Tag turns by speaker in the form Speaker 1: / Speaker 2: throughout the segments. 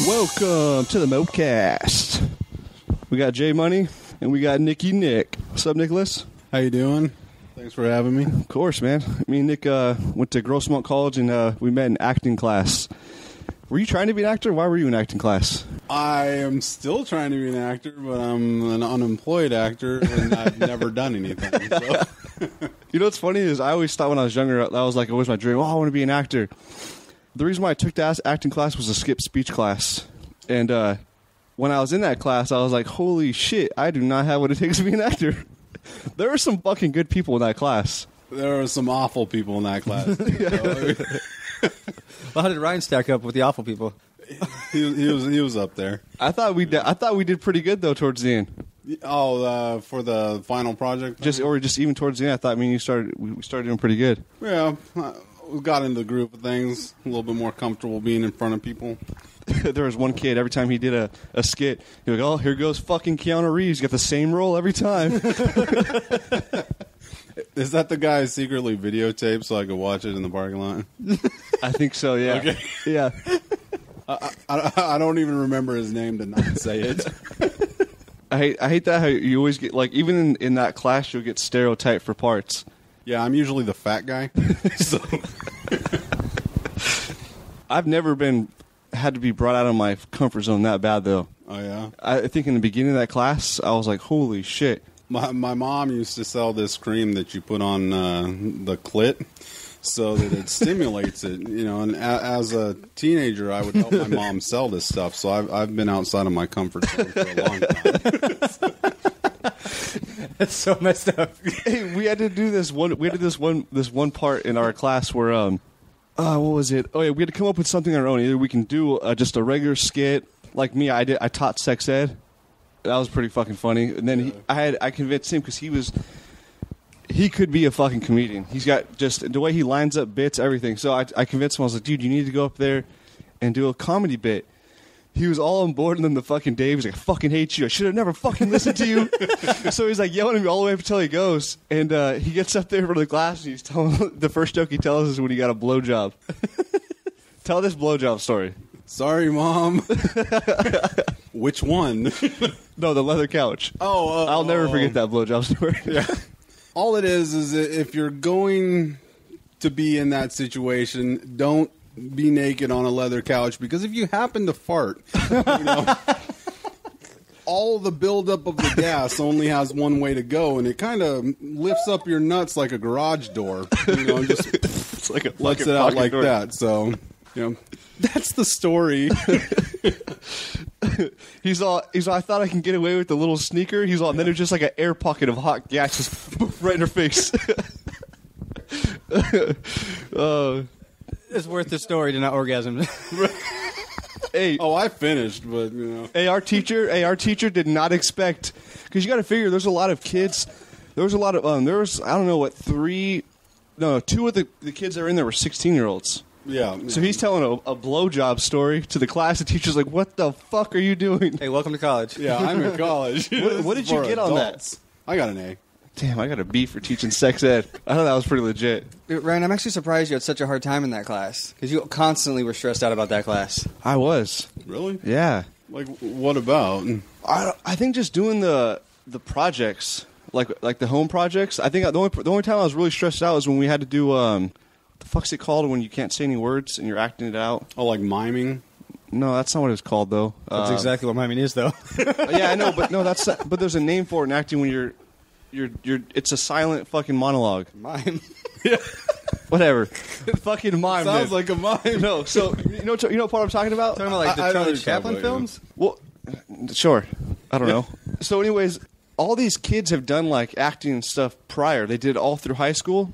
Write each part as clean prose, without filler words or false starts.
Speaker 1: Welcome to the ModeCast. We got J Money and we got Nicky Nick. What's up, Nicholas?
Speaker 2: How you doing? Thanks for having me.
Speaker 1: Of course, man. Me and Nick went to Grossmont College and we met in acting class. Were you trying to be an actor? Why were you in acting class?
Speaker 2: I am still trying to be an actor, but I'm an unemployed actor and I've never done anything. So.
Speaker 1: You know what's funny is I always thought when I was younger, that was like always my dream. Oh, I want to be an actor. The reason why I took the acting class was a skip speech class. And when I was in that class, I was like, holy shit, I do not have what it takes to be an actor. There were some fucking good people in that class.
Speaker 2: There were some awful people in that class.
Speaker 3: Well, how did Ryan stack up with the awful people?
Speaker 2: He was up there.
Speaker 1: I thought we did pretty good though towards the end.
Speaker 2: Oh, for the final project,
Speaker 1: just even towards the end. I thought we started doing pretty good.
Speaker 2: Yeah, we got into the groove of things. A little bit more comfortable being in front of people.
Speaker 1: There was one kid, every time he did a skit, he'd be like, oh, here goes fucking Keanu Reeves. Got the same role every time.
Speaker 2: Is that the guy secretly videotaped so I could watch it in the parking lot?
Speaker 1: I think so, yeah.
Speaker 2: Okay.
Speaker 1: Yeah.
Speaker 2: I don't even remember his name to not say it.
Speaker 1: I hate that how you always get, like, even in that class, you'll get stereotyped for parts.
Speaker 2: Yeah, I'm usually the fat guy. So
Speaker 1: I've never had to be brought out of my comfort zone that bad, though.
Speaker 2: Oh, yeah?
Speaker 1: I think in the beginning of that class, I was like, holy shit.
Speaker 2: My mom used to sell this cream that you put on the clit so that it stimulates it, you know. And as a teenager, I would help my mom sell this stuff. So I've been outside of my comfort zone for a long time.
Speaker 3: That's so messed up.
Speaker 1: Hey, we had to do this one. We had to do this one part in our class where what was it? Oh yeah, we had to come up with something on our own. Either we can do just a regular skit, like me. I taught sex ed. That was pretty fucking funny. And then I convinced him because he could be a fucking comedian. He's got just the way he lines up bits, everything. So I convinced him. I was like, dude, you need to go up there and do a comedy bit. He was all on board, and then the fucking Dave was like, I fucking hate you. I should have never fucking listened to you. So he's like yelling at me all the way up until he goes. And he gets up there for the class, and he's telling the first joke he tells is when he got a blowjob. Tell this blowjob story.
Speaker 2: Sorry, Mom. Which one?
Speaker 1: No, the leather couch.
Speaker 2: I'll
Speaker 1: never forget that blowjob story.
Speaker 2: Yeah. All it is if you're going to be in that situation, don't be naked on a leather couch, because if you happen to fart, you know, all the buildup of the gas only has one way to go, and it kind of lifts up your nuts like a garage door. You know, just
Speaker 1: It's like
Speaker 2: lets it out like that. So, you know, that's the story.
Speaker 1: He's all, I thought I can get away with the little sneaker. He's all, and then there's just like an air pocket of hot gas just right in her face.
Speaker 3: It's worth the story to not orgasm.
Speaker 1: Hey,
Speaker 2: I finished, but you know.
Speaker 1: Hey, our teacher did not expect, because you got to figure there's a lot of kids. There was a lot of there was, I don't know what, two of the kids that were in there were 16-year-olds.
Speaker 2: Yeah.
Speaker 1: So he's telling a blowjob story to the class. The teacher's like, "What the fuck are you doing?"
Speaker 3: Hey, welcome to college.
Speaker 2: Yeah, I'm in college.
Speaker 1: What did you get on that?
Speaker 2: I got an A.
Speaker 1: Damn, I got a B for teaching sex ed. I thought that was pretty legit.
Speaker 3: Ryan, I'm actually surprised you had such a hard time in that class, because you constantly were stressed out about that class.
Speaker 1: I was.
Speaker 2: Really?
Speaker 1: Yeah.
Speaker 2: Like, what about?
Speaker 1: I think just doing the projects, like the home projects. I think the only time I was really stressed out was when we had to do what the fuck's it called when you can't say any words and you're acting it out?
Speaker 2: Oh, like miming?
Speaker 1: No, that's not what it's called though.
Speaker 3: That's exactly what miming is, though.
Speaker 1: Yeah, I know, but no, but there's a name for it in acting when you're it's a silent fucking monologue.
Speaker 3: Mime.
Speaker 1: Yeah. Whatever. Fucking mime.
Speaker 2: Sounds
Speaker 1: then.
Speaker 2: like a mime.
Speaker 1: No, so you know what part I'm talking about?
Speaker 3: Talking about like the
Speaker 2: I know
Speaker 3: Charlie
Speaker 2: what you're
Speaker 3: Chaplin
Speaker 2: talking about,
Speaker 3: films.
Speaker 1: Well, sure. I don't know. So, anyways, all these kids have done like acting and stuff prior. They did it all through high school.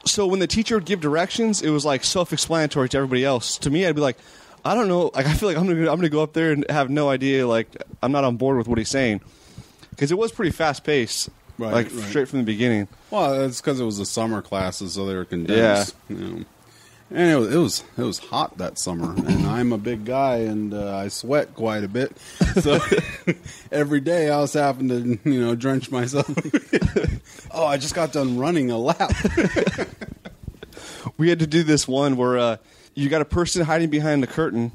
Speaker 1: So when the teacher would give directions, it was like self-explanatory to everybody else. To me, I'd be like, I don't know. Like I feel like I'm gonna go up there and have no idea. Like I'm not on board with what he's saying because it was pretty fast-paced.
Speaker 2: Right,
Speaker 1: Straight from the beginning.
Speaker 2: Well, it's because it was the summer classes, so they were condensed. Yeah. You know. And it was hot that summer, and I'm a big guy, and I sweat quite a bit. So every day I was having to, drench myself. Oh, I just got done running a lap.
Speaker 1: We had to do this one where you got a person hiding behind the curtain,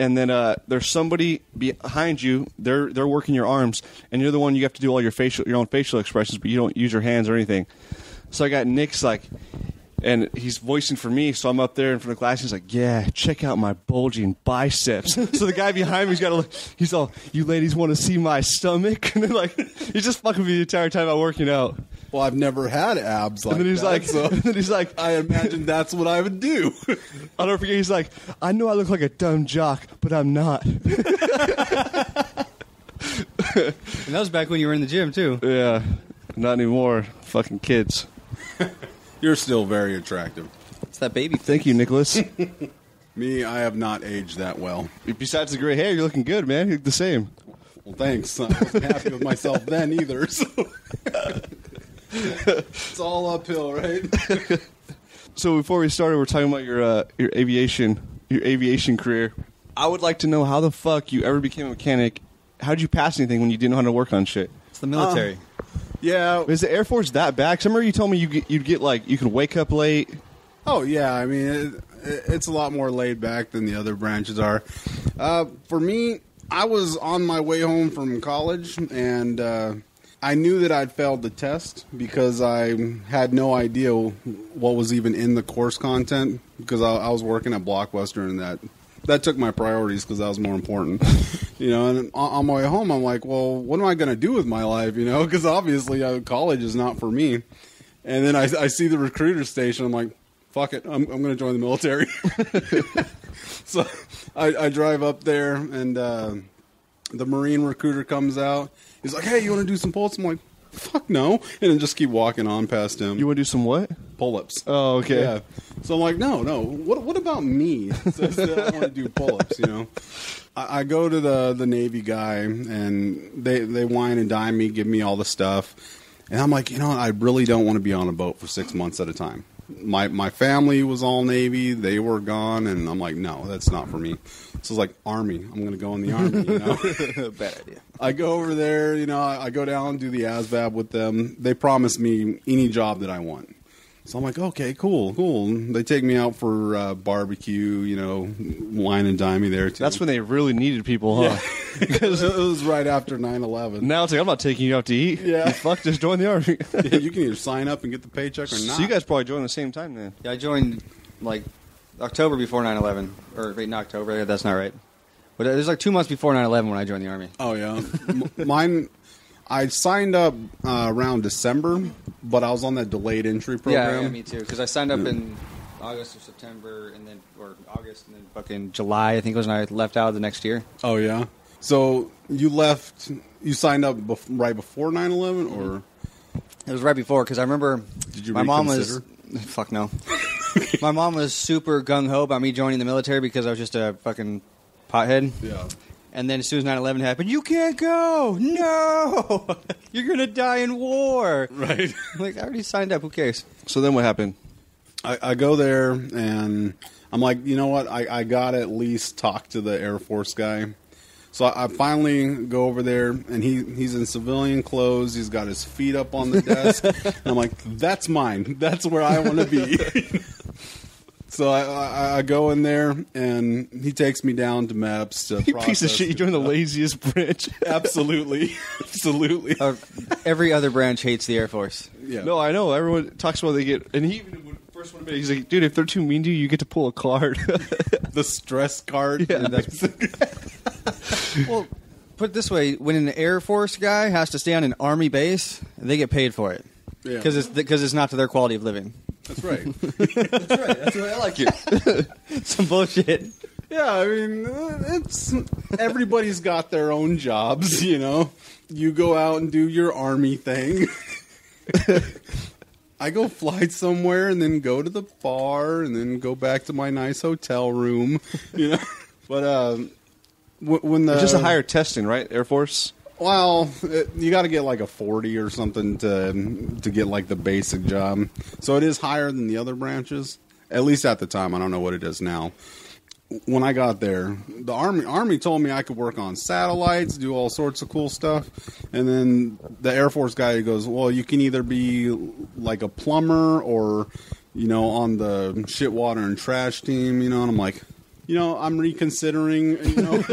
Speaker 1: and then there's somebody behind you. They're working your arms, and you're the one you have to do all your own facial expressions, but you don't use your hands or anything. So I got Nick's like. And he's voicing for me, so I'm up there in front of the class. He's like, "Yeah, check out my bulging biceps." So the guy behind me's got to look. He's all, "You ladies want to see my stomach?" And then he's just fucking me the entire time I'm working out.
Speaker 2: Well, I've never had abs like
Speaker 1: and then he's
Speaker 2: that.
Speaker 1: And then he's like,
Speaker 2: I imagine that's what I would do.
Speaker 1: I'll never forget. He's like, "I know I look like a dumb jock, but I'm not."
Speaker 3: And that was back when you were in the gym too.
Speaker 1: Yeah, not anymore. Fucking kids.
Speaker 2: You're still very attractive.
Speaker 3: It's that baby.
Speaker 1: Thank you, Nicholas.
Speaker 2: Me, I have not aged that well.
Speaker 1: Besides the gray hair, you're looking good, man. You look the same.
Speaker 2: Well, thanks. I wasn't happy with myself then either. So. It's all uphill, right?
Speaker 1: So before we started, we're talking about your aviation career. I would like to know how the fuck you ever became a mechanic. How did you pass anything when you didn't know how to work on shit?
Speaker 3: It's the military.
Speaker 2: Yeah.
Speaker 1: Is the Air Force that bad? 'Cause I remember you told me you'd get like you could wake up late.
Speaker 2: Oh yeah, I mean it's a lot more laid back than the other branches are. For me, I was on my way home from college, and I knew that I'd failed the test because I had no idea what was even in the course content because I was working at Blockbuster, and that took my priorities because that was more important. And on my way home, I'm like, well, what am I going to do with my life? Because obviously college is not for me. And then I see the recruiter station. I'm like, fuck it. I'm going to join the military. So I drive up there, and the Marine recruiter comes out. He's like, hey, you want to do some pull-ups? I'm like, fuck no. And then just keep walking on past him.
Speaker 1: You want to do some what?
Speaker 2: Pull-ups.
Speaker 1: Oh, okay.
Speaker 2: Yeah. So I'm like, no. What about me? Says that I want to do pull-ups, I go to the Navy guy, and they wine and dine me, give me all the stuff. And I'm like, I really don't want to be on a boat for 6 months at a time. My family was all Navy. They were gone. And I'm like, no, that's not for me. So it's like, Army. I'm going to go in the Army,
Speaker 3: Bad idea.
Speaker 2: I go over there, I go down and do the ASVAB with them. They promise me any job that I want. So I'm like, okay, cool. They take me out for barbecue, wine and dine me there too.
Speaker 1: That's when they really needed people, huh?
Speaker 2: Yeah. Because it was right after 9/11.
Speaker 1: Now it's like, I'm not taking you out to eat.
Speaker 2: Yeah.
Speaker 1: You fuck, just join the Army.
Speaker 2: Yeah, you can either sign up and get the paycheck or not.
Speaker 1: So you guys probably joined at the same time then.
Speaker 3: Yeah, I joined like October before 9/11. Or wait, not October. That's not right. But it was like 2 months before 9/11 when I joined the Army.
Speaker 2: Oh, yeah. Mine, I signed up around December, but I was on that delayed entry program.
Speaker 3: Yeah, me too. Because I signed up in August or September, or August, and then fucking July, I think it was when I left out the next year.
Speaker 2: Oh, yeah. So you signed up right before 9/11, or?
Speaker 3: It was right before, because I remember
Speaker 2: Did you
Speaker 3: my mom
Speaker 2: reconsider?
Speaker 3: was... Fuck no. My mom was super gung-ho about me joining the military because I was just a fucking pothead.
Speaker 2: Yeah.
Speaker 3: And then as soon as 9/11 happened, you can't go! No! You're going to die in war!
Speaker 2: Right.
Speaker 3: I'm like, I already signed up. Who cares?
Speaker 1: So then what happened?
Speaker 2: I go there, and I'm like, you know what? I got to at least talk to the Air Force guy. So I finally go over there, and he's in civilian clothes. He's got his feet up on the desk. And I'm like, that's mine. That's where I want to be. So I go in there, and he takes me down to MEPS.
Speaker 1: You piece of shit, you joined the laziest branch.
Speaker 2: Absolutely. Absolutely.
Speaker 3: Every other branch hates the Air Force.
Speaker 2: Yeah.
Speaker 1: No, I know. Everyone talks about they get... And he even... First one, he's like, dude, if they're too mean to you, you get to pull a card.
Speaker 2: The stress card.
Speaker 1: Yeah.
Speaker 3: Well, put it this way: when an Air Force guy has to stay on an Army base, they get paid for it
Speaker 2: Yeah.
Speaker 3: because it's not to their quality of living.
Speaker 2: That's right.
Speaker 1: That's right. That's the way I like it.
Speaker 3: Some bullshit.
Speaker 2: Yeah, I mean, it's everybody's got their own jobs, you know. You go out and do your army thing. I go fly somewhere and then go to the bar and then go back to my nice hotel room, you know. But when the
Speaker 1: It's just a higher testing, right? Air Force.
Speaker 2: well, you got to get like a 40 or something to get like the basic job. So it is higher than the other branches, at least at the time. I don't know what it is now. When I got there, the Army told me I could work on satellites, do all sorts of cool stuff. And then the Air Force guy goes, well, you can either be like a plumber or, you know, on the shit, water, and trash team, you know. And I'm like, you know, I'm reconsidering, you know.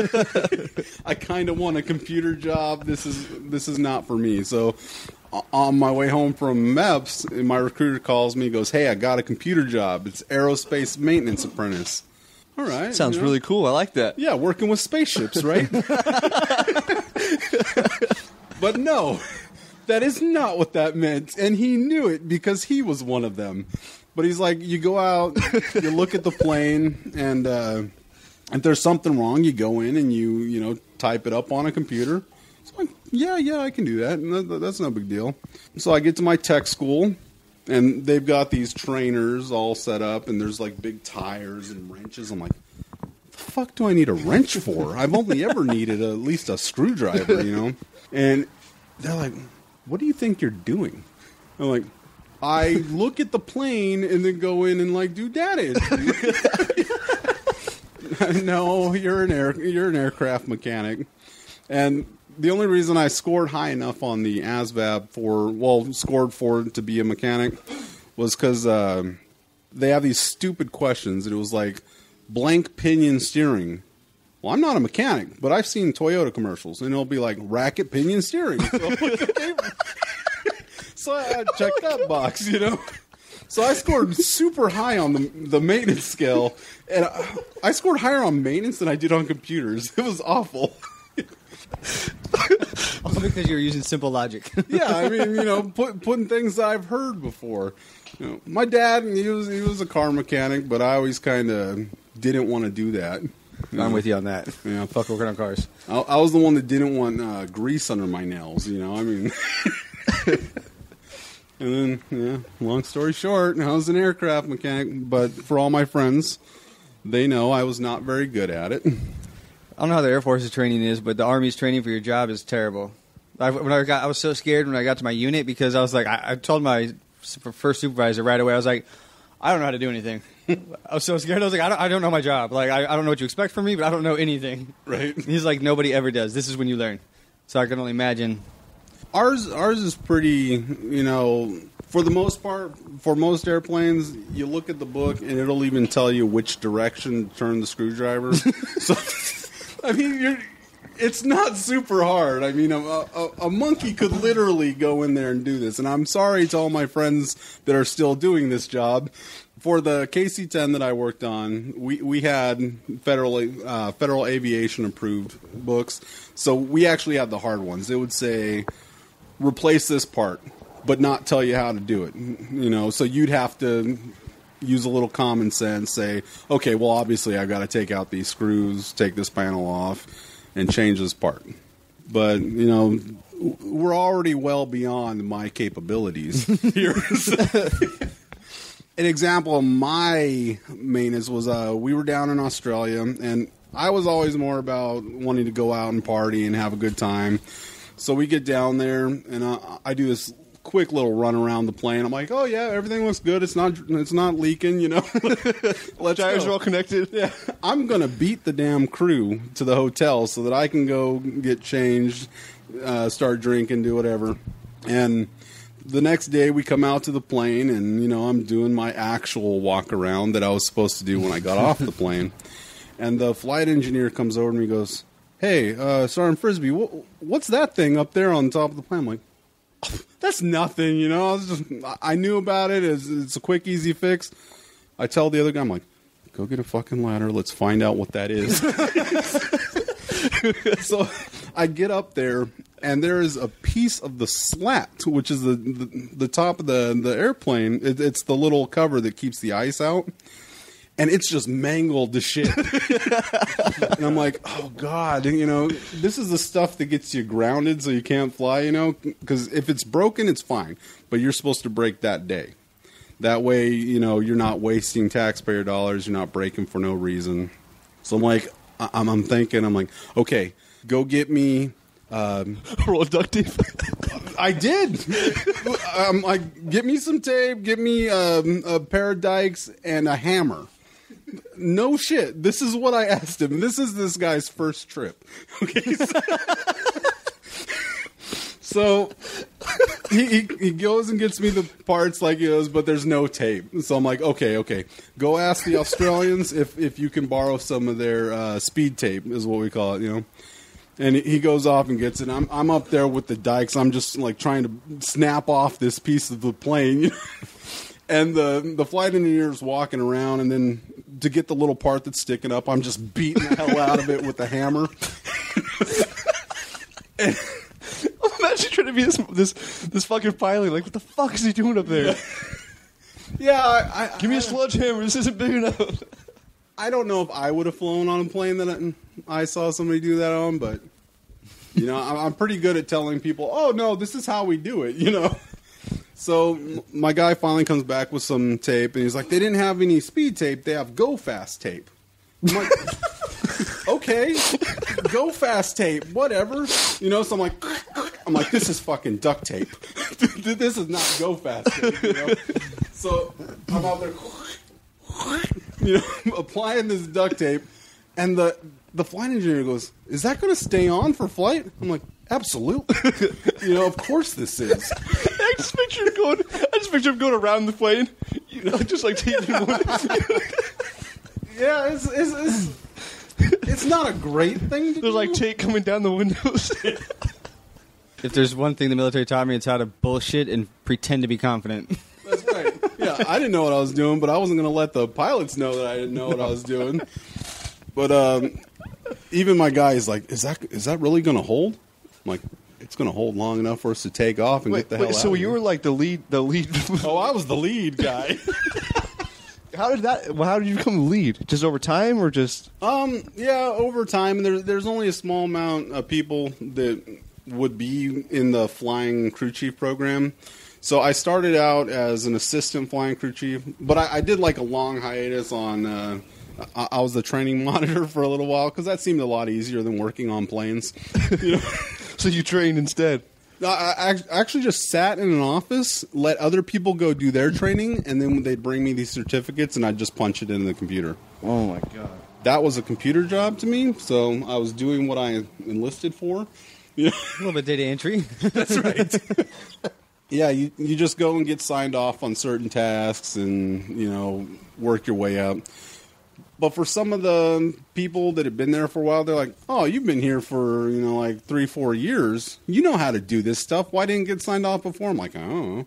Speaker 2: I kind of want a computer job. This is not for me. So on my way home from MEPS, my recruiter calls me, goes, hey, I got a computer job. It's aerospace maintenance apprentice. All right.
Speaker 1: Sounds really cool. I like that.
Speaker 2: Yeah, working with spaceships, right? But no, that is not what that meant. And he knew it because he was one of them. But he's like, you go out, you look at the plane, and if there's something wrong, you go in and you know, type it up on a computer. So I'm like, yeah, I can do that. And that's no big deal. So I get to my tech school. And they've got these trainers all set up, and there's like big tires and wrenches. I'm like, what the fuck do I need a wrench for? I've only ever needed at least a screwdriver, you know? And they're like, what do you think you're doing? I'm like, I look at the plane and then go in and like do data entry. No, you're an aircraft mechanic. And the only reason I scored high enough on the ASVAB scored for to be a mechanic was because they have these stupid questions. It was like blank pinion steering. Well, I'm not a mechanic, but I've seen Toyota commercials, and it'll be like racket pinion steering. So I checked that box, you know. So I scored super high on the maintenance scale, and I scored higher on maintenance than I did on computers. It was awful.
Speaker 3: Also because you were using simple logic.
Speaker 2: Yeah, I mean, you know, putting things that I've heard before. You know, my dad, he was a car mechanic, but I always kind of didn't want to do that.
Speaker 3: I'm with you on that.
Speaker 2: Yeah,
Speaker 3: Fuck working on cars.
Speaker 2: I was the one that didn't want grease under my nails. You know, I mean. And then, yeah, long story short, I was an aircraft mechanic, but for all my friends, they know I was not very good at it.
Speaker 3: I don't know how the Air Force's training is, but the Army's training for your job is terrible. I was so scared when I got to my unit because I was like, I told my first supervisor right away, I was like, I don't know how to do anything. I was so scared. I was like, I don't know my job. Like, I don't know what you expect from me, but I don't know anything.
Speaker 2: Right.
Speaker 3: He's like, nobody ever does. This is when you learn. So I can only imagine.
Speaker 2: Ours is pretty, you know, for the most part, for most airplanes, you look at the book and it'll even tell you which direction to turn the screwdriver. So, I mean, it's not super hard. I mean, a monkey could literally go in there and do this. And I'm sorry to all my friends that are still doing this job. For the KC-10 that I worked on, we had federal aviation approved books. So we actually had the hard ones. It would say, replace this part, but not tell you how to do it. You know, so you'd have to use a little common sense, say, okay, well, obviously I've got to take out these screws, take this panel off, and change this part. But, you know, we're already well beyond my capabilities here. An example of my maintenance was we were down in Australia, and I was always more about wanting to go out and party and have a good time. So we get down there, and I do this quick little run around the plane. I'm like, oh yeah, everything looks good. It's not leaking, you know.
Speaker 1: Tires are all connected.
Speaker 2: Yeah, I'm gonna beat the damn crew to the hotel so that I can go get changed, start drinking, do whatever. And the next day we come out to the plane, and you know, I'm doing my actual walk around that I was supposed to do when I got off the plane. And the flight engineer comes over to me and goes, hey, Sergeant Frisbee, what's that thing up there on top of the plane? I'm like, that's nothing, you know. I knew about it. It's a quick, easy fix. I tell the other guy, I'm like, go get a fucking ladder. Let's find out what that is. So I get up there, and there is a piece of the slat, which is the top of the airplane. It's the little cover that keeps the ice out. And it's just mangled to shit. And I'm like, oh, God, you know, this is the stuff that gets you grounded so you can't fly, you know, because if it's broken, it's fine. But you're supposed to break that day. That way, you know, you're not wasting taxpayer dollars. You're not breaking for no reason. So I'm like, I'm thinking, I'm like, okay, go get me
Speaker 1: roll of duct tape.
Speaker 2: I did. I'm like, get me some tape, get me a pair of dikes, and a hammer. No shit. This is what I asked him. This is this guy's first trip. Okay. So he goes and gets me the parts like he goes, but there's no tape. So I'm like, okay. Go ask the Australians if you can borrow some of their speed tape, is what we call it, you know. And he goes off and gets it. I'm up there with the dikes. I'm just like trying to snap off this piece of the plane, you know? And the flight engineer's walking around, and then to get the little part that's sticking up, I'm just beating the hell out of it with the hammer.
Speaker 1: And imagine trying to be this fucking pilot. Like, what the fuck is he doing up there?
Speaker 2: Yeah,
Speaker 1: give me a sledgehammer. This isn't big enough.
Speaker 2: I don't know if I would have flown on a plane that I saw somebody do that on, but you know, I'm pretty good at telling people, "Oh no, this is how we do it," you know. So my guy finally comes back with some tape, and he's like, "They didn't have any speed tape; they have go fast tape." I'm like, "Okay, go fast tape, whatever," you know. So I'm like, "This is fucking duct tape. This is not go fast tape," you know. So I'm out there, you know, applying this duct tape, and the flight engineer goes, "Is that going to stay on for flight?" I'm like, "Absolutely." You know, of course this is.
Speaker 1: I just picture him going around the plane, you know, just like taking one.
Speaker 2: Yeah, it's not a great thing to do.
Speaker 1: There's like tape coming down the windows.
Speaker 3: If there's one thing the military taught me, it's how to bullshit and pretend to be confident.
Speaker 2: That's right. Yeah, I didn't know what I was doing, but I wasn't going to let the pilots know that I didn't know what I was doing. But even my guy is like, "Is that really going to hold?" I'm like, "It's going to hold long enough for us to take off and get the hell out."
Speaker 1: So
Speaker 2: of
Speaker 1: you
Speaker 2: here.
Speaker 1: were like the lead.
Speaker 2: Oh, I was the lead guy.
Speaker 1: How did you become the lead? Just over time, or just?
Speaker 2: Yeah, over time. There's only a small amount of people that would be in the flying crew chief program. So I started out as an assistant flying crew chief, but I did like a long hiatus on. I was the training monitor for a little while because that seemed a lot easier than working on planes. You know?
Speaker 1: So you trained instead.
Speaker 2: I actually just sat in an office, let other people go do their training, and then they'd bring me these certificates, and I'd just punch it into the computer.
Speaker 1: Oh my god.
Speaker 2: That was a computer job to me, so I was doing what I enlisted for. You know?
Speaker 3: A little bit of data entry.
Speaker 2: That's right. Yeah, you just go and get signed off on certain tasks and, you know, work your way up. But for some of the people that have been there for a while, they're like, "Oh, you've been here for, you know, like 3-4 years. You know how to do this stuff. Why didn't you get signed off before?" I'm like, "I don't know."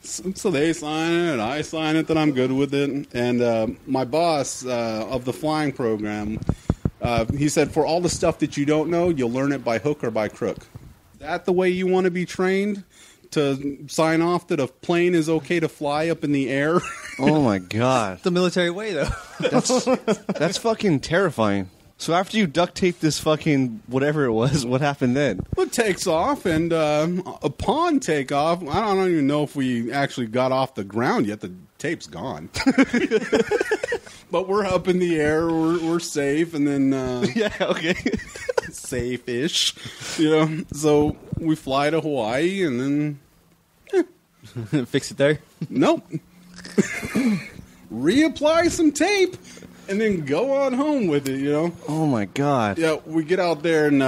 Speaker 2: So they sign it, and I sign it that I'm good with it. And my boss of the flying program, he said, "For all the stuff that you don't know, you'll learn it by hook or by crook." Is that the way you want to be trained? To sign off that a plane is okay to fly up in the air?
Speaker 1: Oh my god.
Speaker 3: The military way, though.
Speaker 1: That's fucking terrifying. So after you duct taped this fucking whatever it was, what happened then?
Speaker 2: Well, it takes off, and upon takeoff, I don't even know if we actually got off the ground yet. The tape's gone. But we're up in the air, we're safe, and then...
Speaker 1: Yeah, okay.
Speaker 2: safe-ish, you know. So we fly to Hawaii, and then...
Speaker 3: Fix it there?
Speaker 2: Nope. Reapply some tape, and then go on home with it, you know.
Speaker 1: Oh my god.
Speaker 2: Yeah, we get out there, and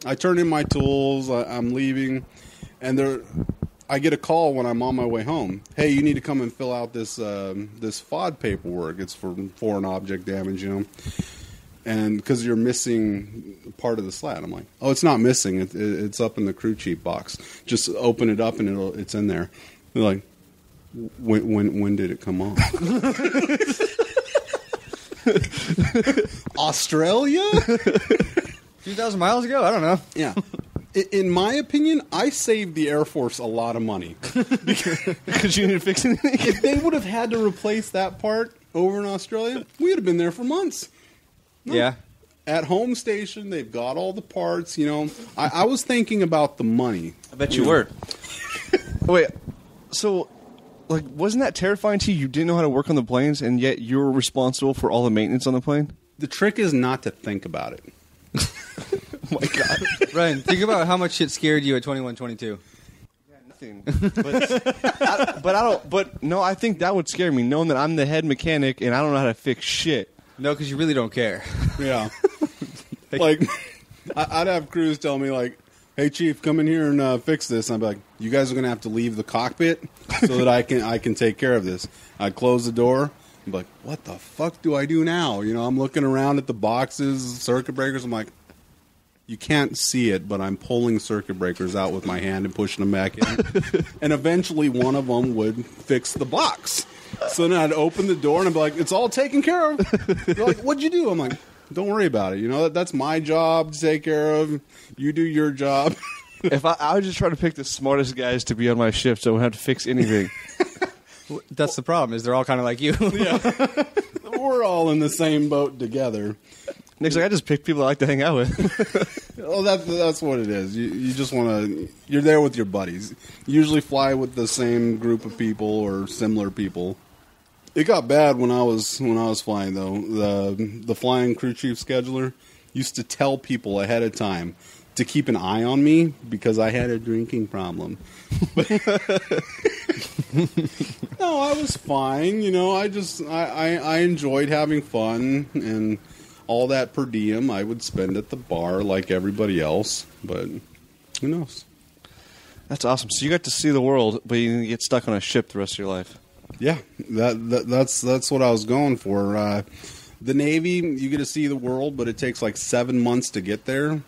Speaker 2: I turn in my tools. I'm leaving, and I get a call when I'm on my way home. "Hey, you need to come and fill out this this FOD paperwork. It's for foreign object damage, you know, and because you're missing part of the slat." I'm like, "Oh, it's not missing. It's up in the crew chief box. Just open it up, and it's in there." They're like, "When did it come off?" Australia?
Speaker 3: 2,000 miles ago? I don't know.
Speaker 2: Yeah. In my opinion, I saved the Air Force a lot of money.
Speaker 1: Because you didn't fix anything?
Speaker 2: If they would have had to replace that part over in Australia, we would have been there for months. No.
Speaker 3: Yeah.
Speaker 2: At home station, they've got all the parts, I was thinking about the money.
Speaker 4: I bet you were.
Speaker 1: Wait, so, like, wasn't that terrifying to you? You didn't know how to work on the planes, and yet you were responsible for all the maintenance on the plane?
Speaker 2: The trick is not to think about it.
Speaker 1: Oh, my God.
Speaker 3: Ryan, think about how much shit scared you at 21, 22.
Speaker 1: Nothing. But no, I think that would scare me, knowing that I'm the head mechanic and I don't know how to fix shit.
Speaker 3: No, because you really don't care.
Speaker 2: Yeah. Like, I'd have crews tell me, like, hey, Chief, come in here and fix this. And I'd be like, you guys are going to have to leave the cockpit so that I can take care of this. I'd close the door. I'm like, what the fuck do I do now? I'm looking around at the boxes, circuit breakers. I'm like, you can't see it, but I'm pulling circuit breakers out with my hand and pushing them back in. And eventually one of them would fix the box. So then I'd open the door and I'd be like, it's all taken care of. They're like, what'd you do? I'm like, don't worry about it. That's my job to take care of. You do your job.
Speaker 1: If I would just try to pick the smartest guys to be on my shift so I wouldn't have to fix anything.
Speaker 3: That's the problem, is they're all kind of like you.
Speaker 2: Yeah. We're all in the same boat together.
Speaker 1: Nick's like, I just pick people I like to hang out with.
Speaker 2: Well, that's what it is. You just want to. You're there with your buddies. You usually fly with the same group of people or similar people. It got bad when I was flying though. The flying crew chief scheduler used to tell people ahead of time to keep an eye on me because I had a drinking problem. No, I was fine. I enjoyed having fun and all that per diem I would spend at the bar like everybody else, but who knows?
Speaker 1: That's awesome. So you got to see the world, but you didn't get stuck on a ship the rest of your life.
Speaker 2: Yeah, that's what I was going for. The Navy, you get to see the world, but it takes like 7 months to get there.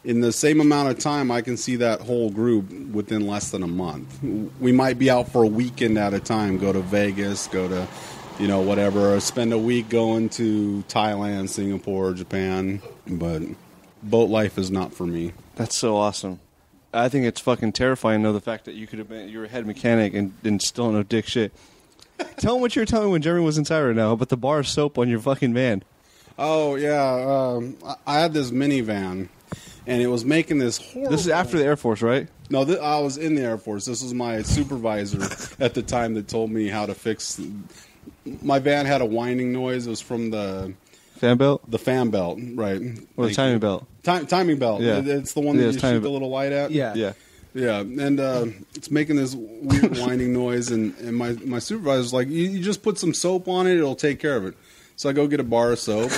Speaker 2: In the same amount of time, I can see that whole group within less than a month. We might be out for a weekend at a time, go to Vegas, go to whatever, or spend a week going to Thailand, Singapore, Japan, but boat life is not for me.
Speaker 1: That's so awesome. I think it's fucking terrifying, though, the fact that you're a head mechanic and still don't know dick shit. Tell them what you were telling me when Jeremy was inside right now about the bar of soap on your fucking van.
Speaker 2: Oh, yeah. I had this minivan, and it was making this horrible...
Speaker 1: This is after the Air Force, right?
Speaker 2: No, I was in the Air Force. This was my supervisor at the time that told me how to fix... My van had a whining noise. It was from the...
Speaker 1: Fan belt?
Speaker 2: The fan belt, right.
Speaker 1: Or the timing belt?
Speaker 2: Timing belt.
Speaker 1: Yeah.
Speaker 2: It's the one that you shoot the little light at?
Speaker 3: Yeah.
Speaker 1: Yeah.
Speaker 2: Yeah, and it's making this weird whining noise, and my supervisor's like, you just put some soap on it, it'll take care of it. So I go get a bar of soap.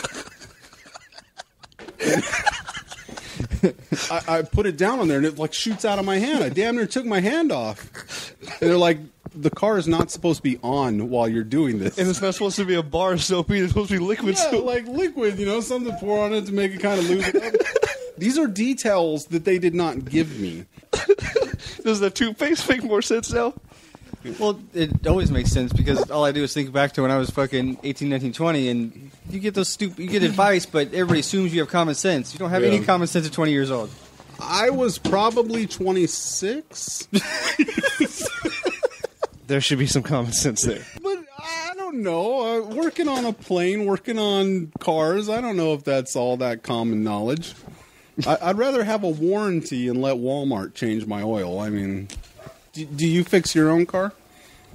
Speaker 2: I put it down on there, and it like shoots out of my hand. I damn near took my hand off. And they're like, the car is not supposed to be on while you're doing this.
Speaker 1: And it's not supposed to be a bar of soap either. It's supposed to be liquid soap.
Speaker 2: Like liquid, something to pour on it to make it kind of loosen up. These are details that they did not give me.
Speaker 3: Does the toothpaste make more sense now? Well, it always makes sense because all I do is think back to when I was fucking 18, 19, 20, and you get you get advice, but everybody assumes you have common sense. You don't have any common sense at 20 years old.
Speaker 2: I was probably 26.
Speaker 1: There should be some common sense there.
Speaker 2: But I don't know. Working on a plane, working on cars, I don't know if that's all that common knowledge. I'd rather have a warranty and let Walmart change my oil. I mean, do you fix your own car?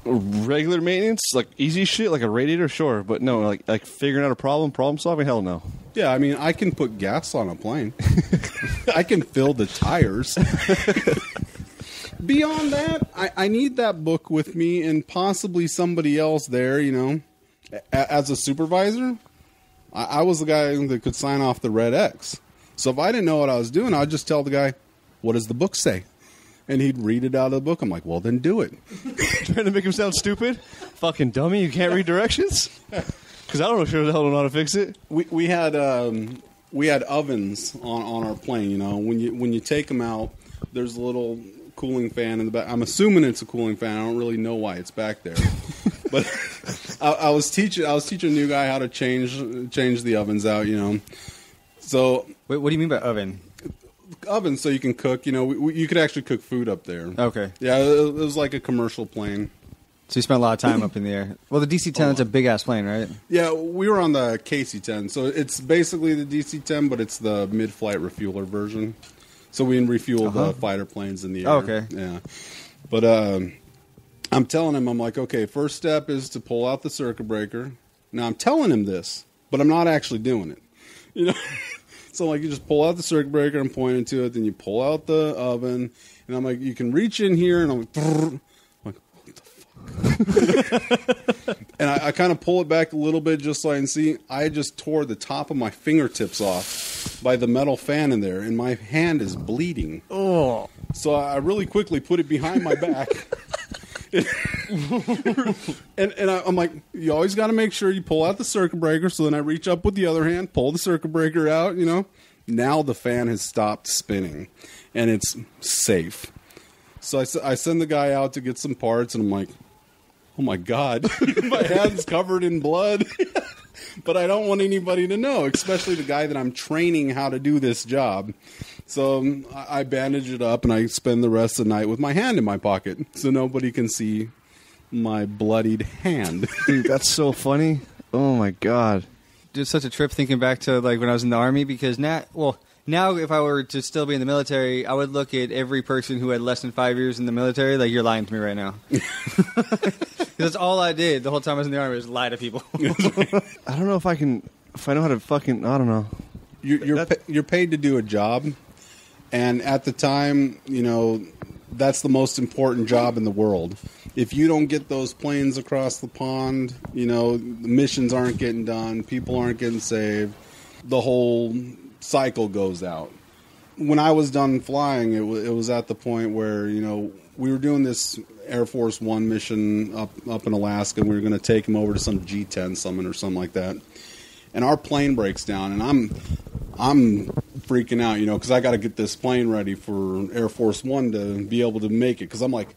Speaker 1: Regular maintenance, like easy shit, like a radiator, sure. But no, like figuring out a problem solving, hell no.
Speaker 2: Yeah, I mean, I can put gas on a plane. I can fill the tires. Beyond that, I need that book with me and possibly somebody else there, As a supervisor, I was the guy that could sign off the red X. So if I didn't know what I was doing, I'd just tell the guy, what does the book say? And he'd read it out of the book. I'm like, well, then do it.
Speaker 1: Trying to make him sound stupid? Fucking dummy, you can't read directions? Because I don't know sure the hell don't know how to fix it.
Speaker 2: We had ovens on our plane, When you take them out, there's a little cooling fan in the back. I'm assuming it's a cooling fan. I don't really know why it's back there. But I was teaching a new guy how to change the ovens out, So
Speaker 3: Wait, what do you mean by oven?
Speaker 2: Oven, so you can cook. You know, you could actually cook food up there.
Speaker 3: Okay.
Speaker 2: Yeah, it was like a commercial plane.
Speaker 3: So you spent a lot of time up in the air. Well, the DC-10 is a big-ass plane, right?
Speaker 2: Yeah, we were on the KC-10, so it's basically the DC-10, but it's the mid-flight refueler version. So we can refuel the fighter planes in the air.
Speaker 3: Oh, okay.
Speaker 2: Yeah. But I'm telling him, I'm like, okay, first step is to pull out the circuit breaker. Now, I'm telling him this, but I'm not actually doing it. You know? So, like, you just pull out the circuit breaker, I'm pointing to it, then you pull out the oven, and I'm like, you can reach in here, and I'm like, brrr. And I kind of pull it back a little bit just so I can see. I just tore the top of my fingertips off by the metal fan in there, and my hand is bleeding.
Speaker 3: Oh.
Speaker 2: So I really quickly put it behind my back. and I'm like, you always got to make sure you pull out the circuit breaker. So then I reach up with the other hand, pull the circuit breaker out, you know. Now the fan has stopped spinning, and it's safe. So I send the guy out to get some parts, and I'm like, oh my God, my hand's covered in blood. But I don't want anybody to know, especially the guy that I'm training how to do this job. So I bandage it up, and I spend the rest of the night with my hand in my pocket so nobody can see my bloodied hand.
Speaker 1: Dude, that's so funny. Oh my God.
Speaker 3: It's such a trip thinking back to like when I was in the Army, because now if I were to still be in the military, I would look at every person who had less than 5 years in the military like, you're lying to me right now. That's all I did the whole time I was in the Army, was lie to people.
Speaker 1: I don't know if I know how to fucking, I don't know.
Speaker 2: You're paid to do a job, and at the time, you know, that's the most important job in the world. If you don't get those planes across the pond, you know, the missions aren't getting done, people aren't getting saved, the whole cycle goes out. When I was done flying, it was at the point where, you know, we were doing this Air Force One mission up in Alaska, and we were going to take them over to some G-10 summit or something like that. And our plane breaks down, and I'm freaking out, you know, because I got to get this plane ready for Air Force One to be able to make it. Because I'm like,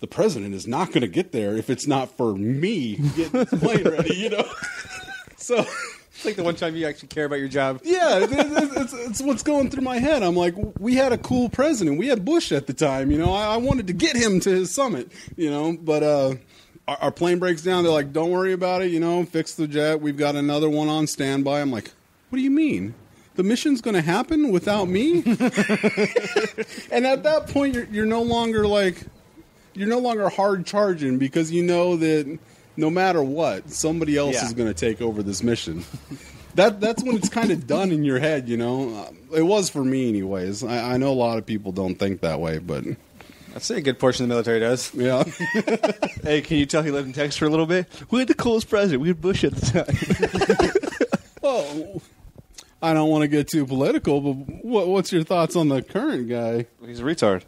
Speaker 2: the president is not going to get there if it's not for me getting this plane ready, you know. So
Speaker 3: it's like the one time you actually care about your job.
Speaker 2: Yeah, it's what's going through my head. I'm like, we had a cool president. We had Bush at the time, you know. I wanted to get him to his summit, you know. But our plane breaks down. They're like, don't worry about it, you know. Fix the jet. We've got another one on standby. I'm like, what do you mean? The mission's going to happen without me? And at that point, you're no longer hard charging, because you know that no matter what, somebody else is going to take over this mission. That's when it's kind of done in your head, you know. It was for me, anyways. I know a lot of people don't think that way, but
Speaker 3: I'd say a good portion of the military does.
Speaker 2: Yeah.
Speaker 1: Hey, can you tell he lived in Texas for a little bit? We had the coolest president. We had Bush at the time.
Speaker 2: Well, I don't want to get too political, but what's your thoughts on the current guy?
Speaker 1: He's a retard.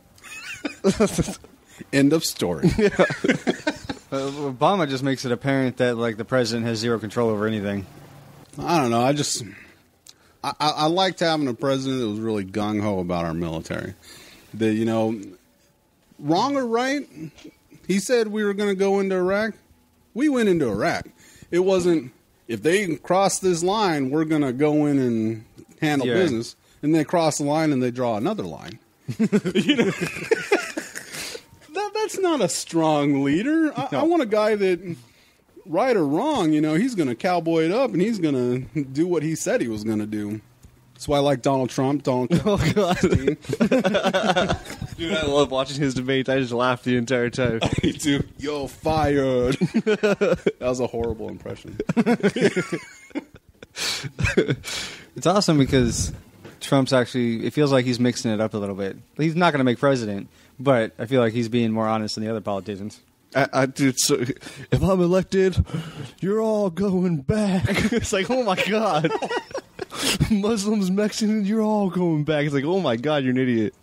Speaker 2: End of story.
Speaker 1: Yeah.
Speaker 3: Obama just makes it apparent that like the president has zero control over anything.
Speaker 2: I don't know. I liked having a president that was really gung-ho about our military. That, you know, wrong or right, he said we were going to go into Iraq. We went into Iraq. It wasn't, if they cross this line, we're going to go in and handle business. And they cross the line and they draw another line. You know? That's not a strong leader. I want a guy that, right or wrong, you know, he's going to cowboy it up and he's going to do what he said he was going to do. That's why I like Donald Trump. Oh, God.
Speaker 1: Dude, I love watching his debates. I just laugh the entire time.
Speaker 2: Me too. You're fired. That was a horrible impression.
Speaker 3: It's awesome because Trump's actually, it feels like he's mixing it up a little bit. He's not going to make president, but I feel like he's being more honest than the other politicians.
Speaker 1: Dude, so if I'm elected, you're all going back. It's like, oh my God. Muslims, Mexicans, you're all going back. It's like, oh my God, you're an idiot.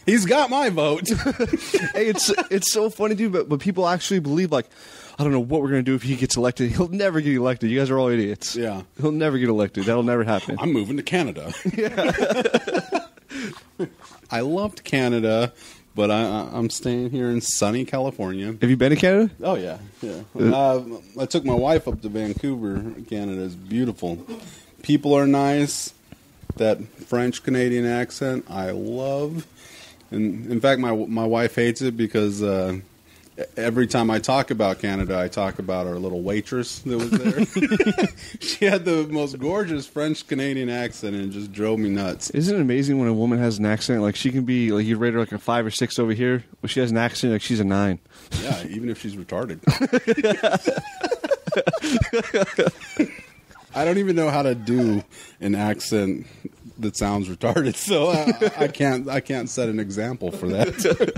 Speaker 2: He's got my vote.
Speaker 1: Hey, it's so funny, dude, but people actually believe, like, I don't know what we're going to do if he gets elected. He'll never get elected. You guys are all idiots.
Speaker 2: Yeah.
Speaker 1: He'll never get elected. That'll never happen.
Speaker 2: I'm moving to Canada. Yeah. I loved Canada, but I'm staying here in sunny California.
Speaker 1: Have you been to Canada?
Speaker 2: Oh, yeah. I took my wife up to Vancouver. Canada is beautiful. People are nice. That French Canadian accent, I love. And in fact, my wife hates it because every time I talk about Canada, I talk about our little waitress that was there. She had the most gorgeous French Canadian accent, and it just drove me nuts.
Speaker 1: Isn't it amazing when a woman has an accent? Like, she can be, like, you'd rate her like a 5 or 6 over here. When she has an accent, like, she's a 9.
Speaker 2: Yeah, even if she's retarded. I don't even know how to do an accent that sounds retarded, so I can't set an example for that.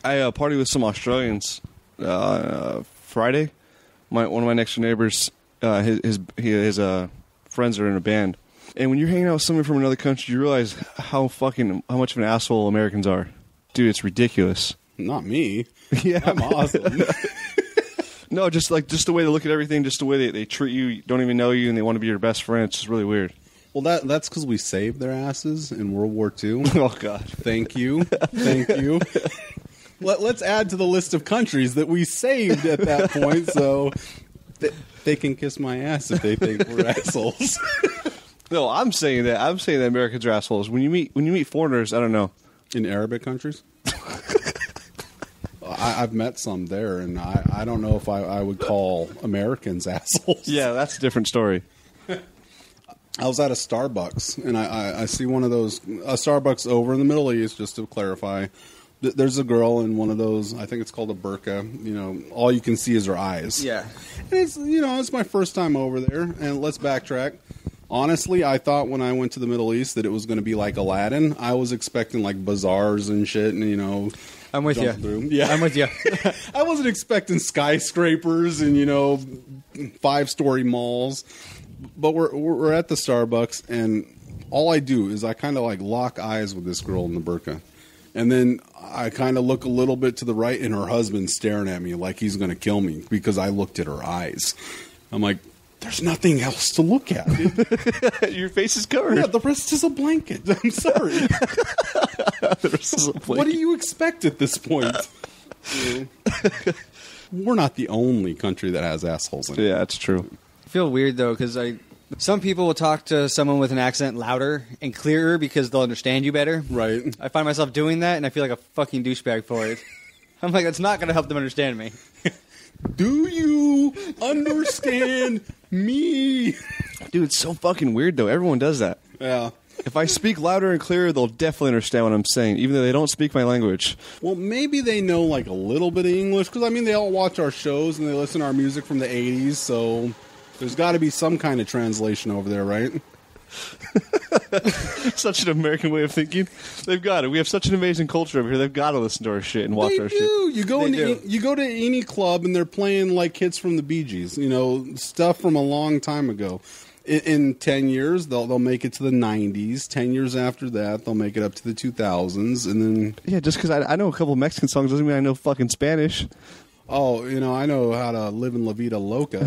Speaker 1: I partied with some Australians Friday. One of my next door neighbors, his friends are in a band, and when you're hanging out with someone from another country, you realize how much of an asshole Americans are. Dude, it's ridiculous.
Speaker 2: Not me.
Speaker 1: Yeah,
Speaker 2: I'm awesome.
Speaker 1: No, just the way they look at everything, just the way they treat you, don't even know you, and they want to be your best friend. It's just really weird.
Speaker 2: Well, that's because we saved their asses in World War II.
Speaker 1: Oh, God.
Speaker 2: Thank you. Thank you. Let's add to the list of countries that we saved at that point, so they can kiss my ass if they think we're assholes.
Speaker 1: No, I'm saying that Americans are assholes. When you meet foreigners, I don't know.
Speaker 2: In Arabic countries? I've met some there, and I don't know if I would call Americans assholes.
Speaker 1: Yeah, that's a different story.
Speaker 2: I was at a Starbucks, and I see one of those, a Starbucks over in the Middle East, just to clarify. There's a girl in one of those, I think it's called a burqa. You know, all you can see is her eyes.
Speaker 3: Yeah.
Speaker 2: And it's my first time over there, and let's backtrack. Honestly, I thought when I went to the Middle East that it was going to be like Aladdin. I was expecting like bazaars and shit, and
Speaker 3: I'm with you.
Speaker 2: Through. Yeah,
Speaker 3: I'm with you.
Speaker 2: I wasn't expecting skyscrapers and 5-story malls, but we're at the Starbucks, and all I do is I kind of like lock eyes with this girl in the burqa, and then I kind of look a little bit to the right, and her husband's staring at me like he's going to kill me because I looked at her eyes. I'm like, there's nothing else to look at.
Speaker 1: Your face is covered.
Speaker 2: Yeah, the rest is a blanket. I'm sorry.
Speaker 1: The rest is a blanket.
Speaker 2: What do you expect at this point? We're not the only country that has assholes in it.
Speaker 1: Yeah, that's true.
Speaker 3: I feel weird, though, because some people will talk to someone with an accent louder and clearer because they'll understand you better.
Speaker 2: Right.
Speaker 3: I find myself doing that, and I feel like a fucking douchebag for it. I'm like, that's not going to help them understand me.
Speaker 2: Do you understand me?
Speaker 1: Dude, it's so fucking weird, though. Everyone does that.
Speaker 2: Yeah.
Speaker 1: If I speak louder and clearer, they'll definitely understand what I'm saying, even though they don't speak my language.
Speaker 2: Well, maybe they know like a little bit of English, because they all watch our shows and they listen to our music from the 80s, so there's got to be some kind of translation over there, right?
Speaker 1: Such an American way of thinking. They've got it. We have such an amazing culture over here. They've got to listen to our shit and watch our shit.
Speaker 2: You go to any club and they're playing like hits from the Bee Gees, stuff from a long time ago. In 10 years, they'll make it to the 90s. 10 years after that, they'll make it up to the 2000s, and then
Speaker 1: yeah, just because I know a couple Mexican songs doesn't mean I know fucking Spanish.
Speaker 2: Oh, I know how to live in La Vida Loca.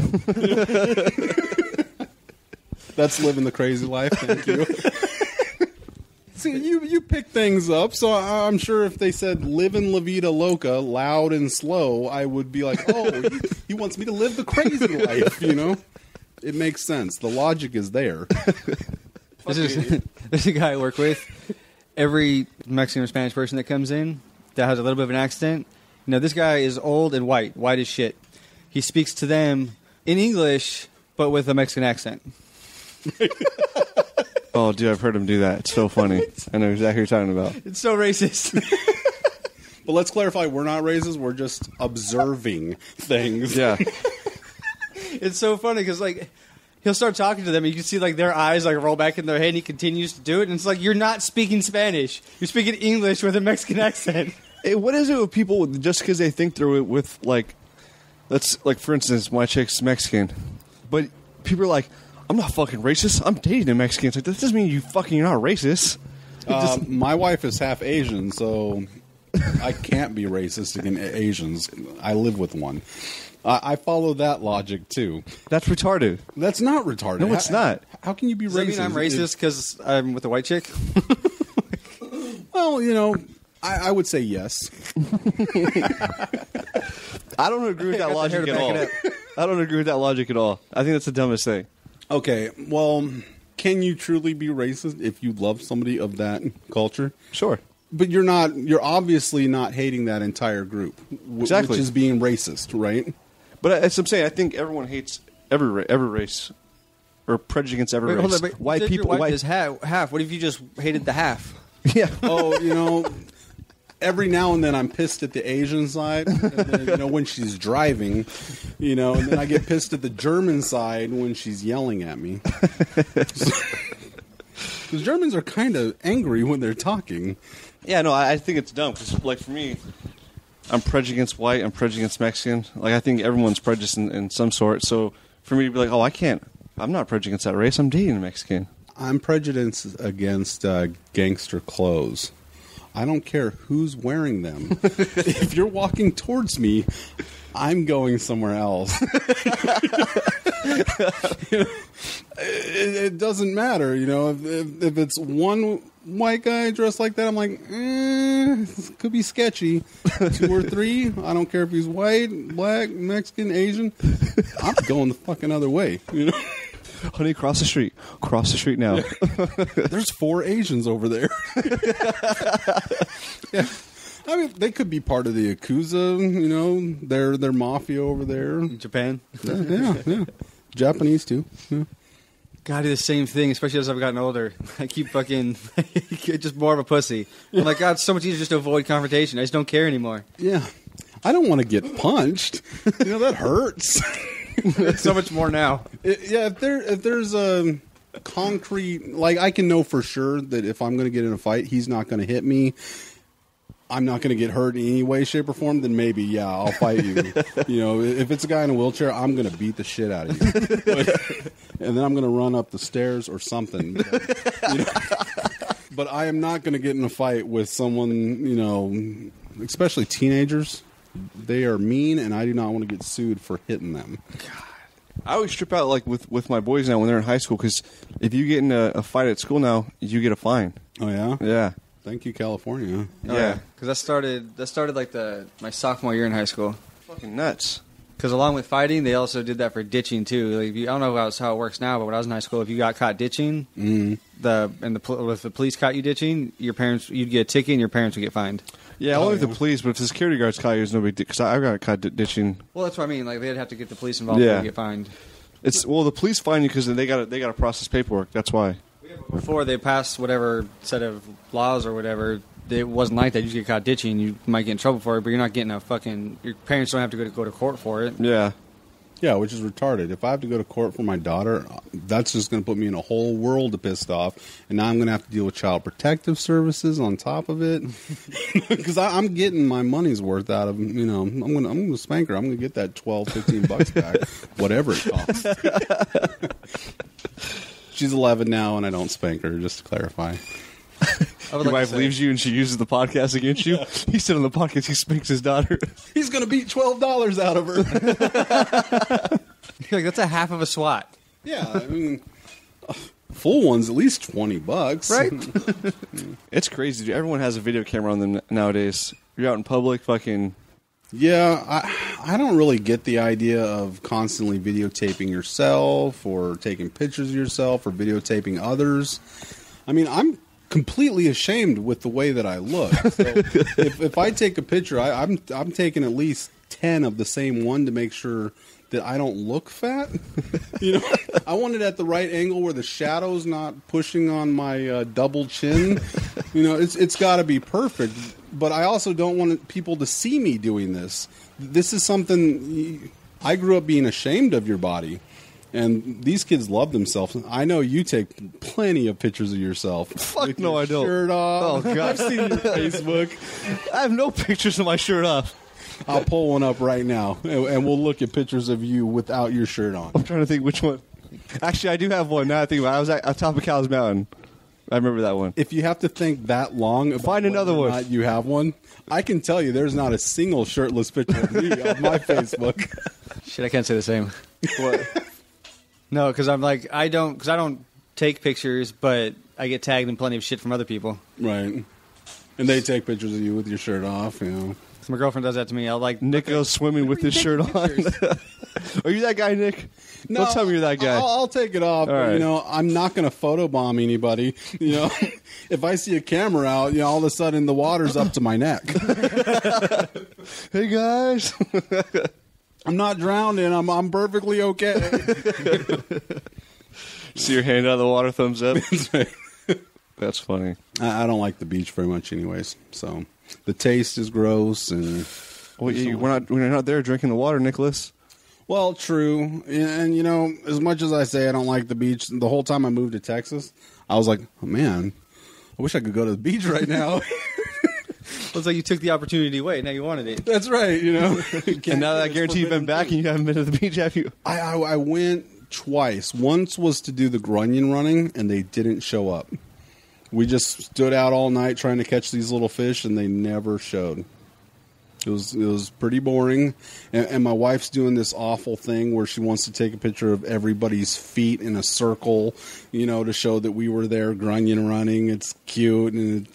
Speaker 2: That's living the crazy life. Thank you. See, you pick things up, so I'm sure if they said live in La Vida Loca, loud and slow, I would be like, oh, he wants me to live the crazy life, It makes sense. The logic is there.
Speaker 3: There's a guy I work with. Every Mexican or Spanish person that comes in that has a little bit of an accent, this guy is old and white as shit. He speaks to them in English, but with a Mexican accent.
Speaker 1: Oh, dude, I've heard him do that. It's so funny. I know exactly what you're talking about.
Speaker 3: It's so racist.
Speaker 2: But let's clarify, we're not racist. We're just observing things.
Speaker 1: Yeah.
Speaker 3: It's so funny because, he'll start talking to them, and you can see, their eyes, roll back in their head, and he continues to do it, and it's like, you're not speaking Spanish. You're speaking English with a Mexican accent.
Speaker 1: Hey, what is it with people, just because they think they're with, for instance, my chick's Mexican, but people are like, I'm not fucking racist. I'm dating a Mexican. It's like, that doesn't mean you're not racist.
Speaker 2: My wife is half Asian, so I can't be racist against Asians. I live with one. I follow that logic, too.
Speaker 1: That's retarded.
Speaker 2: That's not retarded.
Speaker 1: No, it's not.
Speaker 2: How can you be
Speaker 3: Does
Speaker 2: racist?
Speaker 3: that mean I'm racist because I'm with a white chick?
Speaker 2: Well, I would say yes.
Speaker 1: I don't agree with that logic at all. I don't agree with that logic at all. I think that's the dumbest thing.
Speaker 2: Okay, well, can you truly be racist if you love somebody of that culture?
Speaker 1: Sure.
Speaker 2: But you're obviously not hating that entire group,
Speaker 1: Exactly.
Speaker 2: which is being racist, right?
Speaker 1: But as I'm saying, I think everyone hates every race, or prejudice against every race.
Speaker 3: Hold on, but
Speaker 1: White
Speaker 3: you said
Speaker 1: people,
Speaker 3: your wife is half. What if you just hated the half?
Speaker 1: yeah.
Speaker 2: Oh, every now and then I'm pissed at the Asian side, and then, when she's driving, and then I get pissed at the German side when she's yelling at me. Because Germans are kind of angry when they're talking.
Speaker 1: Yeah, no, I think it's dumb because, like, for me, I'm prejudiced against white. I'm prejudiced against Mexican. Like, I think everyone's prejudiced in some sort. So for me to be like, oh, I'm not prejudiced against that race. I'm dating a Mexican.
Speaker 2: I'm prejudiced against gangster clothes. I don't care who's wearing them. If you're walking towards me, I'm going somewhere else. It doesn't matter, if it's one white guy dressed like that, I'm like, this could be sketchy. 2 or 3, I don't care if he's white, black, Mexican, Asian. I'm going the fucking other way,
Speaker 1: Honey, cross the street. Cross the street now.
Speaker 2: There's 4 Asians over there. Yeah. I mean, they could be part of the Yakuza, they're mafia over there.
Speaker 3: Japan.
Speaker 2: Yeah. Japanese, too. Yeah.
Speaker 3: God, I do the same thing, especially as I've gotten older. I keep fucking just more of a pussy. I'm like, God, it's so much easier just to avoid confrontation. I just don't care anymore.
Speaker 2: Yeah. I don't want to get punched. That hurts.
Speaker 3: So much more now.
Speaker 2: If there's a concrete, like, I can know for sure that if I'm going to get in a fight, he's not going to hit me. I'm not going to get hurt in any way, shape, or form, then maybe, yeah, I'll fight you. If it's a guy in a wheelchair, I'm going to beat the shit out of you. And then I'm going to run up the stairs or something. But I am not going to get in a fight with someone, especially teenagers. They are mean, and I do not want to get sued for hitting them.
Speaker 1: God. I always trip out, like, with my boys now when they're in high school, because if you get in a fight at school now, you get a fine.
Speaker 2: Oh, yeah?
Speaker 1: Yeah.
Speaker 2: Thank you, California.
Speaker 3: Oh, yeah. Because that started like my sophomore year in high school.
Speaker 1: Fucking nuts.
Speaker 3: Because along with fighting, they also did that for ditching too. Like, I don't know how it works now, but when I was in high school, if you got caught ditching, if the police caught you ditching, you'd get a ticket and your parents would get fined.
Speaker 1: Yeah, only if the police, but if the security guards caught you, it's no big deal. Because I got caught ditching.
Speaker 3: Well, that's what I mean. Like, they'd have to get the police involved to get fined.
Speaker 1: The police fine you because they got to process paperwork. That's why.
Speaker 3: Before they passed whatever set of laws or whatever, it wasn't like that. You just get caught ditching, you might get in trouble for it, but you're not getting your parents don't have to go to court for it.
Speaker 1: Yeah.
Speaker 2: Yeah, which is retarded. If I have to go to court for my daughter, that's just going to put me in a whole world of pissed off. And now I'm going to have to deal with child protective services on top of it. Because I'm getting my money's worth out of, I'm going to spank her. I'm going to get that $12-15 back, whatever it costs. She's 11 now, and I don't spank her, just to clarify.
Speaker 1: Your wife leaves you and she uses the podcast against you? Yeah. He said on the podcast he spanks his daughter.
Speaker 2: He's going to beat $12 out of her.
Speaker 3: You're like, that's a half of a SWAT.
Speaker 2: Yeah, I mean, full one's at least $20.
Speaker 1: Right? It's crazy, dude. Everyone has a video camera on them nowadays. You're out in public, fucking...
Speaker 2: Yeah, I don't really get the idea of constantly videotaping yourself or taking pictures of yourself or videotaping others. I mean, I'm completely ashamed with the way that I look. So if I take a picture, I'm taking at least 10 of the same one to make sure that I don't look fat. I want it at the right angle where the shadow's not pushing on my double chin. It's got to be perfect. But I also don't want people to see me doing this. This is something... I grew up being ashamed of your body. And these kids love themselves. I know you take plenty of pictures of yourself.
Speaker 1: Fuck no, I don't.
Speaker 2: Shirt off.
Speaker 1: Oh, God.
Speaker 2: I've seen your Facebook.
Speaker 1: I have no pictures of my shirt off.
Speaker 2: I'll pull one up right now, and we'll look at pictures of you without your shirt on.
Speaker 1: I'm trying to think which one. Actually, I do have one. Now I think about it. I was at top of Cowles Mountain. I remember that one.
Speaker 2: If you have to think that long about
Speaker 1: find another one.
Speaker 2: Not you have one, I can tell you there's not a single shirtless picture of me on my Facebook.
Speaker 3: Shit, I can't say the same.
Speaker 1: What?
Speaker 3: No, because I don't take pictures, but I get tagged in plenty of shit from other people.
Speaker 2: Right. And they take pictures of you with your shirt off,
Speaker 3: So my girlfriend does that to me. I'll
Speaker 1: Nick goes swimming with his shirt on. Are you that guy, Nick?
Speaker 2: No,
Speaker 1: Don't tell me you're that guy.
Speaker 2: I'll take it off.
Speaker 1: All
Speaker 2: But,
Speaker 1: right.
Speaker 2: I'm not going to photobomb anybody. If I see a camera out, all of a sudden the water's up to my neck.
Speaker 1: Hey guys.
Speaker 2: I'm not drowning. I'm perfectly okay.
Speaker 1: See your hand out of the water, thumbs up. That's funny.
Speaker 2: I don't like the beach very much, anyways. So the taste is gross, and
Speaker 1: We're not there drinking the water, Nicholas.
Speaker 2: well, true. And as much as I say I don't like the beach, the whole time I moved to Texas, I was like, oh, man, I wish I could go to the beach right now.
Speaker 3: Looks like you took the opportunity away. Now you wanted it.
Speaker 2: That's right.
Speaker 1: And now that I guarantee you've been back and you haven't been to the beach, have you?
Speaker 2: I went twice. Once was to do the grunion running, and they didn't show up. We just stood out all night trying to catch these little fish, and they never showed. It was pretty boring. And my wife's doing this awful thing where she wants to take a picture of everybody's feet in a circle, to show that we were there grunion running. It's cute, and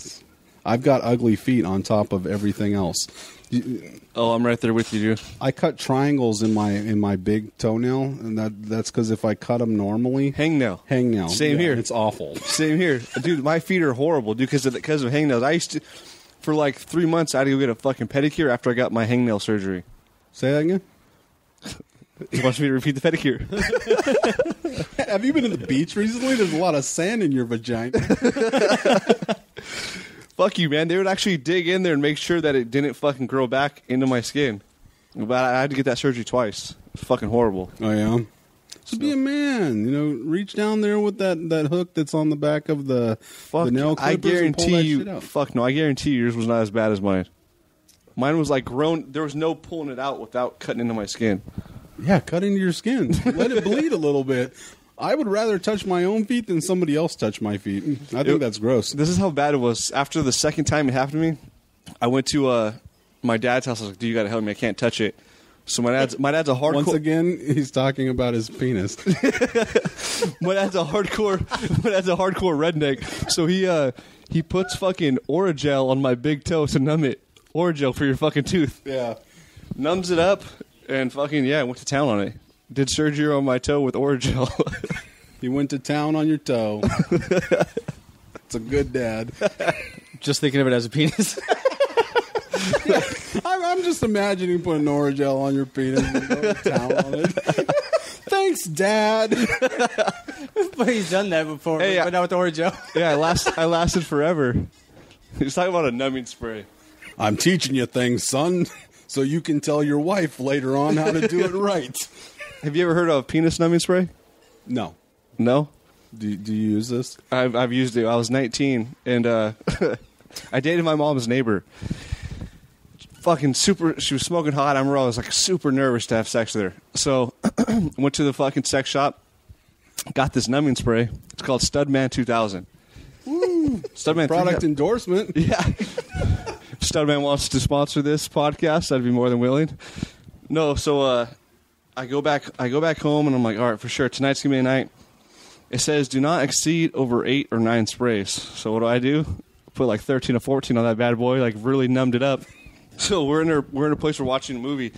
Speaker 2: I've got ugly feet on top of everything else.
Speaker 1: Oh, I'm right there with you, dude.
Speaker 2: I cut triangles in my big toenail, and that's because if I cut them normally, hangnail.
Speaker 1: Same here.
Speaker 2: It's awful.
Speaker 1: Same here, dude. My feet are horrible, dude, because of hangnails. I used to, for like 3 months, I had to go get a fucking pedicure after I got my hangnail surgery.
Speaker 2: Say that again.
Speaker 1: He wants me to repeat the pedicure.
Speaker 2: Have you been to the beach recently? There's a lot of sand in your vagina.
Speaker 1: Fuck you, man. They would actually dig in there and make sure that it didn't fucking grow back into my skin. But I had to get that surgery twice. It's fucking horrible.
Speaker 2: Oh, yeah? So be a man. Reach down there with that hook that's on the back of the nail clippers.
Speaker 1: I guarantee
Speaker 2: and pull that
Speaker 1: you.
Speaker 2: shit out.
Speaker 1: Fuck no. I guarantee yours was not as bad as mine. Mine was like grown. There was no pulling it out without cutting into my skin.
Speaker 2: Yeah, cut into your skin. Let it bleed a little bit. I would rather touch my own feet than somebody else touch my feet. I think that's gross.
Speaker 1: This is how bad it was. After the second time it happened to me, I went to my dad's house. I was like, "Dude, you got to help me. I can't touch it." So my dad's a hardcore.
Speaker 2: Once again, he's talking about his penis.
Speaker 1: my dad's a hardcore redneck. So he puts fucking Orajel on my big toe to numb it. Orajel for your fucking tooth.
Speaker 2: Yeah.
Speaker 1: Numbs it up and fucking went to town on it. Did surgery on my toe with Orajel.
Speaker 2: He went to town on your toe. It's a good dad.
Speaker 3: Just thinking of it as a penis.
Speaker 2: I'm just imagining putting Orajel on your penis and going to town on it. Thanks, Dad.
Speaker 3: But he's done that before,
Speaker 1: Hey,
Speaker 3: but not with Oreo.
Speaker 1: Yeah, I lasted forever. He's talking about a numbing spray.
Speaker 2: I'm teaching you things, son, so you can tell your wife later on how to do it right.
Speaker 1: Have you ever heard of penis numbing spray?
Speaker 2: No.
Speaker 1: No?
Speaker 2: Do you use this?
Speaker 1: I've used it. I was 19, and I dated my mom's neighbor. Fucking super. She was smoking hot. I remember I was like super nervous to have sex with her. So went to the fucking sex shop, got this numbing spray. It's called Studman 2000. Studman
Speaker 2: Product
Speaker 1: 3000.
Speaker 2: endorsement.
Speaker 1: Yeah. If Studman wants to sponsor this podcast, I'd be more than willing. No, so I go back home and I'm like, all right, for sure, tonight's gonna be a night. It says do not exceed over 8 or 9 sprays. So what do? Put like 13 or 14 on that bad boy, like really numbed it up. So we're in a place, we're watching a movie.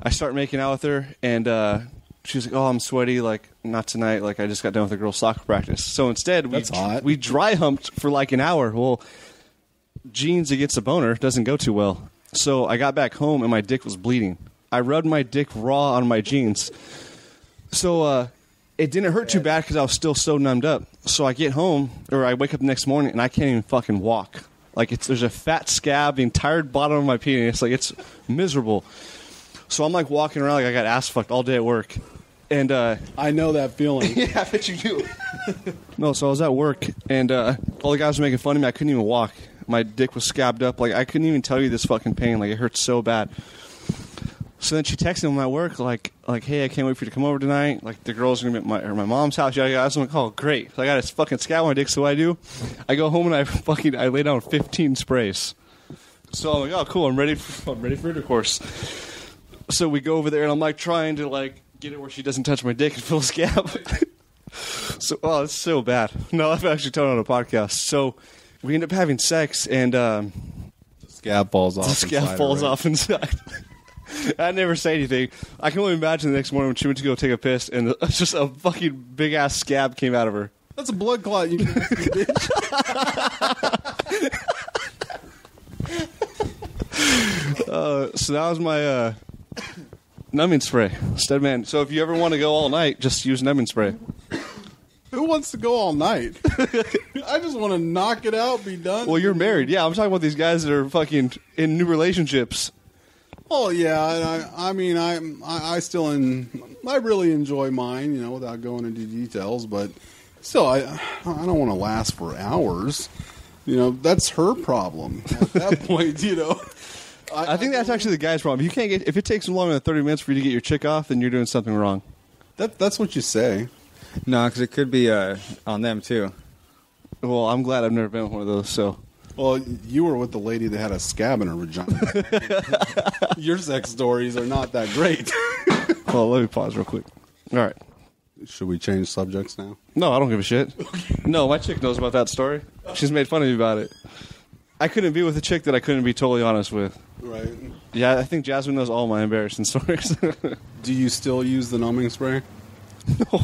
Speaker 1: I start making out with her, and she's like, "Oh, I'm sweaty. Like, not tonight. Like, I just got done with a girls' soccer practice." So instead, we dry humped for like an hour. Well, jeans against a boner doesn't go too well. So I got back home and my dick was bleeding. I rubbed my dick raw on my jeans. So it didn't hurt too bad because I was still so numbed up. So I get home, or I wake up the next morning and I can't even fucking walk. Like, there's a fat scab, the entire bottom of my penis. Like, it's miserable. So I'm, like, walking around like I got ass fucked all day at work. And
Speaker 2: I know that feeling.
Speaker 1: yeah, I bet you do. No, so I was at work, and all the guys were making fun of me. I couldn't even walk. My dick was scabbed up. Like, I couldn't even tell you this fucking pain. Like, it hurt so bad. So then she texted me at work, like, hey, I can't wait for you to come over tonight. Like, the girls are going to be at my mom's house. Yada, yada. I'm like, oh, great. So I got this fucking scab on my dick, so what I do? I go home and I lay down 15 sprays. So I'm like, oh, cool. I'm ready for intercourse. So we go over there, and I'm, like, trying to, like, get it where she doesn't touch my dick and fill a scab. So, oh, it's so bad. No, I've actually told it on a podcast. So we end up having sex, and
Speaker 2: Scab falls off.
Speaker 1: the scab falls off inside. I never say anything. I can only imagine the next morning when she went to go take a piss and just a fucking big ass scab came out of her.
Speaker 2: That's a blood clot, you bitch.
Speaker 1: So that was my numbing spray. Steadman. So if you ever want to go all night, just use numbing spray.
Speaker 2: Who wants to go all night? I just want to knock it out, be done.
Speaker 1: Well, you're married. Yeah, I'm talking about these guys that are fucking in new relationships.
Speaker 2: Oh yeah, I mean, I really enjoy mine, without going into details. But still, I don't want to last for hours. That's her problem at that point.
Speaker 1: I think that's actually the guy's problem. You can't get if it takes longer than 30 minutes for you to get your chick off, then you're doing something wrong.
Speaker 2: That's what you say.
Speaker 3: No, because it could be on them too.
Speaker 1: Well, I'm glad I've never been with one of those. So,
Speaker 2: well, you were with the lady that had a scab in her vagina. Your sex stories are not that great.
Speaker 1: Well, let me pause real quick. All right.
Speaker 2: Should we change subjects now?
Speaker 1: No, I don't give a shit. No, my chick knows about that story. She's made fun of me about it. I couldn't be with a chick that I couldn't be totally honest with.
Speaker 2: Right.
Speaker 1: Yeah, I think Jasmine knows all my embarrassing stories.
Speaker 2: Do you still use the numbing spray?
Speaker 1: No.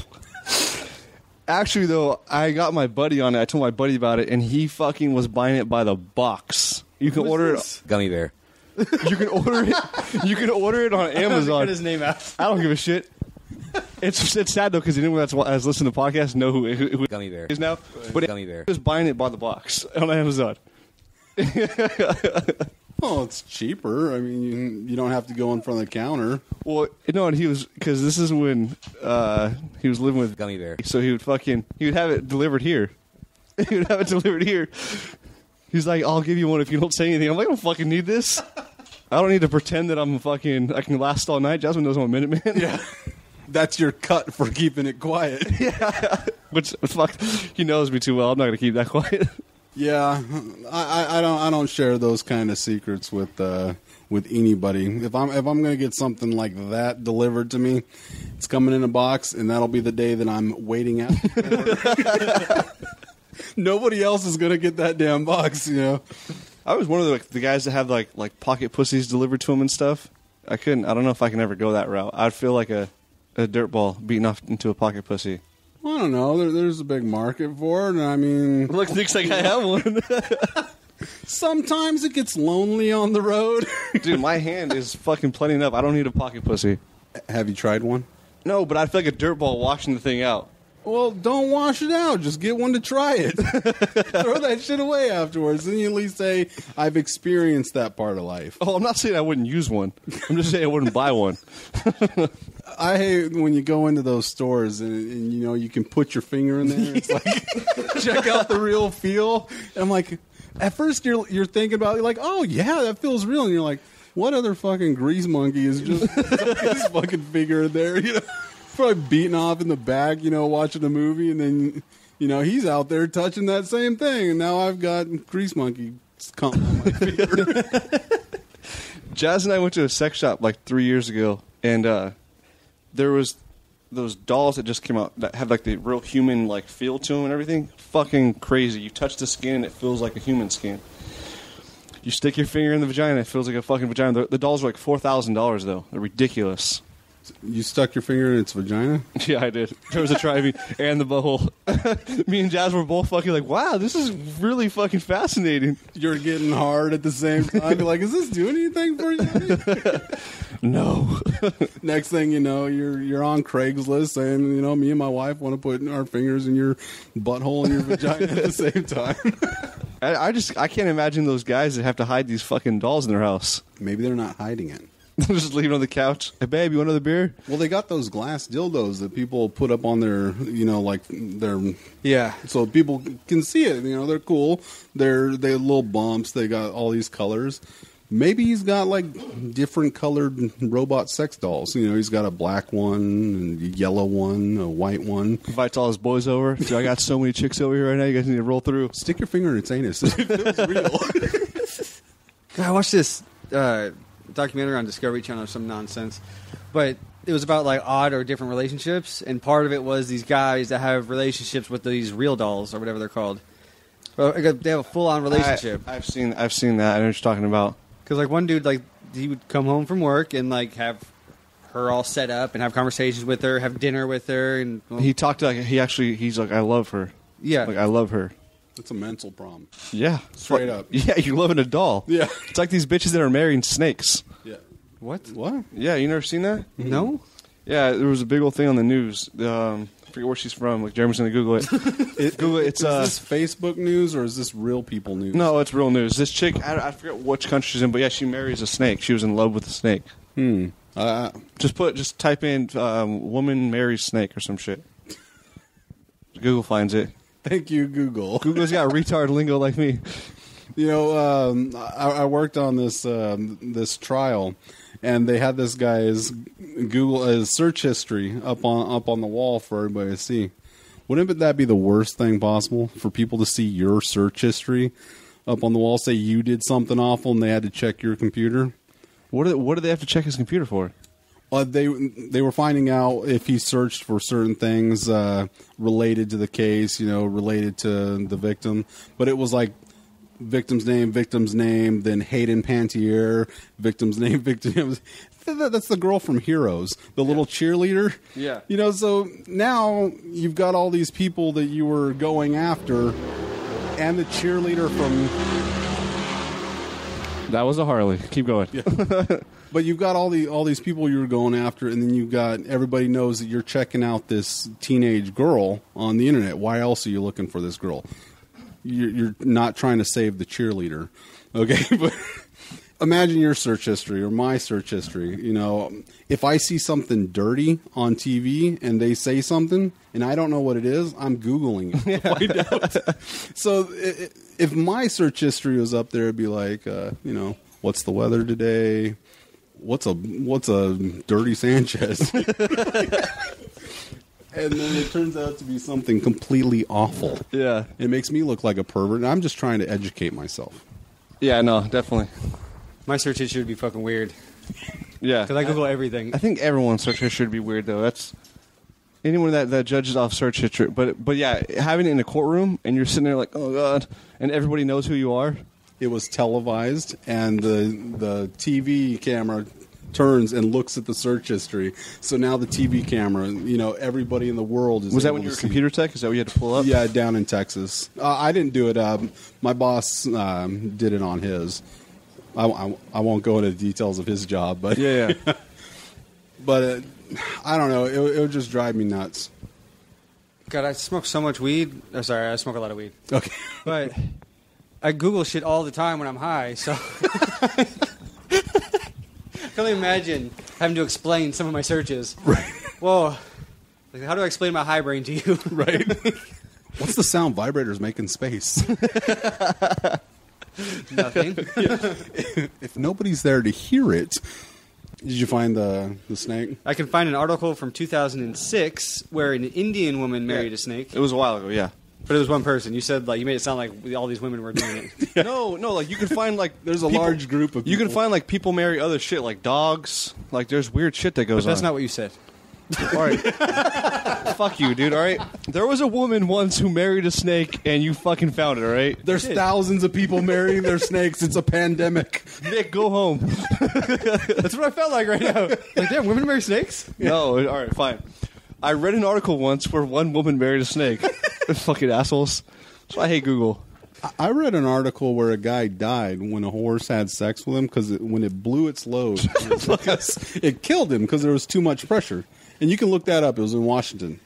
Speaker 1: Actually, though, I got my buddy on it. I told my buddy about it, and he fucking was buying it by the box. You can order it.
Speaker 4: Gummy bear.
Speaker 1: You can order it. You can order it on Amazon.
Speaker 3: Get his name out.
Speaker 1: I don't give a shit. It's sad though because anyone that's listening to the podcast know who
Speaker 4: Gummy bear
Speaker 1: is now. But
Speaker 4: Gummy bear.
Speaker 1: He was buying it by the box on Amazon.
Speaker 2: Well, it's cheaper. I mean, you don't have to go in front of the counter.
Speaker 1: Well, no, and he was because this is when he was living with
Speaker 4: Gummy bear.
Speaker 1: So he would have it delivered here. He would have it delivered here. He's like, I'll give you one if you don't say anything. I'm like, I don't fucking need this. I don't need to pretend that I can last all night. Jasmine knows I'm a minute man.
Speaker 2: Yeah. That's your cut for keeping it quiet.
Speaker 1: Yeah. Which, fuck, he knows me too well. I'm not going to keep that quiet.
Speaker 2: Yeah. I don't share those kind of secrets with anybody. If I'm going to get something like that delivered to me, it's coming in a box, and that'll be the day that I'm waiting out. Nobody else is going to get that damn box,
Speaker 1: I was one of the guys that have like pocket pussies delivered to him and stuff. I don't know if I can ever go that route. I'd feel like a dirtball beaten off into a pocket pussy.
Speaker 2: I don't know. There's a big market for it. I mean,
Speaker 1: Look, looks like I have one.
Speaker 2: Sometimes it gets lonely on the road.
Speaker 1: Dude, my hand is fucking plenty enough. I don't need a pocket pussy.
Speaker 2: Have you tried one?
Speaker 1: No, but I feel like a dirtball washing the thing out.
Speaker 2: Well, don't wash it out. Just get one to try it. Throw that shit away afterwards. Then you at least say, I've experienced that part of life.
Speaker 1: Oh, I'm not saying I wouldn't use one. I'm just saying I wouldn't buy one.
Speaker 2: I hate when you go into those stores and you can put your finger in there. It's like, check out the real feel. And I'm like, at first you're thinking about it, you're like, oh yeah, that feels real. And you're like, what other fucking grease monkey is just his fucking finger in there? Probably beating off in the back, watching a movie, and then, he's out there touching that same thing, and now I've got grease monkey coming on my finger.
Speaker 1: Jazz and I went to a sex shop like 3 years ago, and there was those dolls that just came out that had like the real human like feel to them and everything. Fucking crazy. You touch the skin, and it feels like a human skin. You stick your finger in the vagina, it feels like a fucking vagina. The dolls are like $4,000 though. They're ridiculous.
Speaker 2: You stuck your finger in its vagina?
Speaker 1: Yeah, I did. There was a try-me and the butthole. Me and Jazz were both fucking like, wow, this is really fucking fascinating.
Speaker 2: You're getting hard at the same time. You're like, is this doing anything for you?
Speaker 1: No.
Speaker 2: Next thing you know, you're on Craigslist saying, me and my wife want to put our fingers in your butthole and your vagina at the same time.
Speaker 1: I can't imagine those guys that have to hide these fucking dolls in their house.
Speaker 2: Maybe they're not hiding it.
Speaker 1: Just leave it on the couch. Hey, babe, you want another beer?
Speaker 2: Well, they got those glass dildos that people put up on their, like their...
Speaker 3: Yeah.
Speaker 2: So people can see it. They're cool. They have little bumps. They got all these colors. Maybe he's got, like, different colored robot sex dolls. He's got a black one, a yellow one, a white one.
Speaker 1: Invites all his boys over. So I got so many chicks over here right now, you guys need to roll through.
Speaker 2: Stick your finger in its anus. It feels real.
Speaker 3: God, I watched this documentary on Discovery Channel or some nonsense, but it was about like odd or different relationships, and part of it was these guys that have relationships with these real dolls or whatever they're called. Well, they have a full-on relationship.
Speaker 1: I've seen that. I know what you're talking about.
Speaker 3: Because like one dude, like he would come home from work and like have her all set up and have conversations with her, have dinner with her, and
Speaker 1: He talked to, like, he's like, I love her.
Speaker 3: yeah,
Speaker 1: Like, I love her.
Speaker 2: It's a mental problem.
Speaker 1: Yeah.
Speaker 2: Straight up.
Speaker 1: Yeah, you're loving a doll.
Speaker 2: Yeah.
Speaker 1: It's like these bitches that are marrying snakes.
Speaker 2: Yeah.
Speaker 3: what?
Speaker 2: What?
Speaker 1: Yeah, you never seen that?
Speaker 3: No,
Speaker 1: Yeah, there was a big old thing on the news. I forget where she's from. Like, Jeremy's going to Google it. Google it. It's,
Speaker 2: Is this Facebook news or is this real people news?
Speaker 1: no, it's real news. This chick, I forget which country she's in, but yeah, she marries a snake. She was in love with a snake. Just type in woman marries snake or some shit. Google finds it.
Speaker 2: Thank you, Google.
Speaker 1: Google's got retard lingo like me.
Speaker 2: You know, I worked on this this trial, and they had this guy's his search history up on the wall for everybody to see. Wouldn't that be the worst thing possible for people to see your search history up on the wall? Say you did something awful and they had to check your computer.
Speaker 1: What do they have to check his computer for?
Speaker 2: They were finding out if he searched for certain things related to the case, related to the victim. But it was like victim's name, then Hayden Pantier, victim's name, victim. That's the girl from Heroes, the little cheerleader.
Speaker 1: Yeah.
Speaker 2: So now you've got all these people that you were going after, and the cheerleader from.
Speaker 1: That was a Harley. Keep going.
Speaker 2: Yeah. But you've got all these people you were going after, and then you've got everybody knows that you're checking out this teenage girl on the internet. Why else are you looking for this girl? You're not trying to save the cheerleader, okay? But imagine your search history or my search history. If I see something dirty on TV and they say something and I don't know what it is, I'm Googling it to find out. So if my search history was up there, it'd be like, what's the weather today? What's a dirty Sanchez? And then it turns out to be something completely awful.
Speaker 1: Yeah.
Speaker 2: It makes me look like a pervert, and I'm just trying to educate myself.
Speaker 1: Yeah, no, definitely.
Speaker 3: my search history would be fucking weird
Speaker 1: Yeah.
Speaker 3: because I Google everything.
Speaker 1: I think everyone's search history would be weird, though. That's anyone that judges off search history. But yeah, having it in a courtroom and you're sitting there like, oh, God, and everybody knows who you are.
Speaker 2: It was televised, and the TV camera turns and looks at the search history. So now the TV camera, everybody in the world is.
Speaker 1: Was that
Speaker 2: able
Speaker 1: when you
Speaker 2: to
Speaker 1: were a
Speaker 2: see.
Speaker 1: computer tech? Is that what you had to pull up?
Speaker 2: Yeah, down in Texas. I didn't do it. My boss did it on his. I won't go into the details of his job, but
Speaker 1: Yeah.
Speaker 2: but I don't know. It would just drive me nuts.
Speaker 3: God, I smoke so much weed. Oh, sorry, I smoke a lot of weed.
Speaker 2: Okay.
Speaker 3: But I Google shit all the time when I'm high, so I can only imagine having to explain some of my searches.
Speaker 2: Right.
Speaker 3: Whoa. Like, how do I explain my high brain to you?
Speaker 2: Right. What's the sound vibrators make in space?
Speaker 3: Nothing.
Speaker 2: If nobody's there to hear it, did you find the snake?
Speaker 3: I can find an article from 2006 where an Indian woman married a snake,
Speaker 1: It was a while ago, yeah.
Speaker 3: but it was one person. You said you made it sound like all these women were doing it.
Speaker 1: No, like you can find like
Speaker 2: There's a large group of
Speaker 1: You can
Speaker 2: people.
Speaker 1: find like people marry other shit like dogs. Like there's weird shit that goes
Speaker 3: But that's
Speaker 1: on.
Speaker 3: not what you said.
Speaker 1: All right. Fuck you, dude. All right. There was a woman once who married a snake, and you fucking found it. All right.
Speaker 2: There's thousands of people marrying their snakes. It's a pandemic.
Speaker 1: Nick, go home.
Speaker 3: That's what I felt like right now. Like, damn, women marry snakes?
Speaker 1: No. All right. Fine. I read an article once where one woman married a snake. Fucking assholes. That's why I hate Google.
Speaker 2: I read an article where a guy died when a horse had sex with him because when it blew its load, it killed him because there was too much pressure. And you can look that up. It was in Washington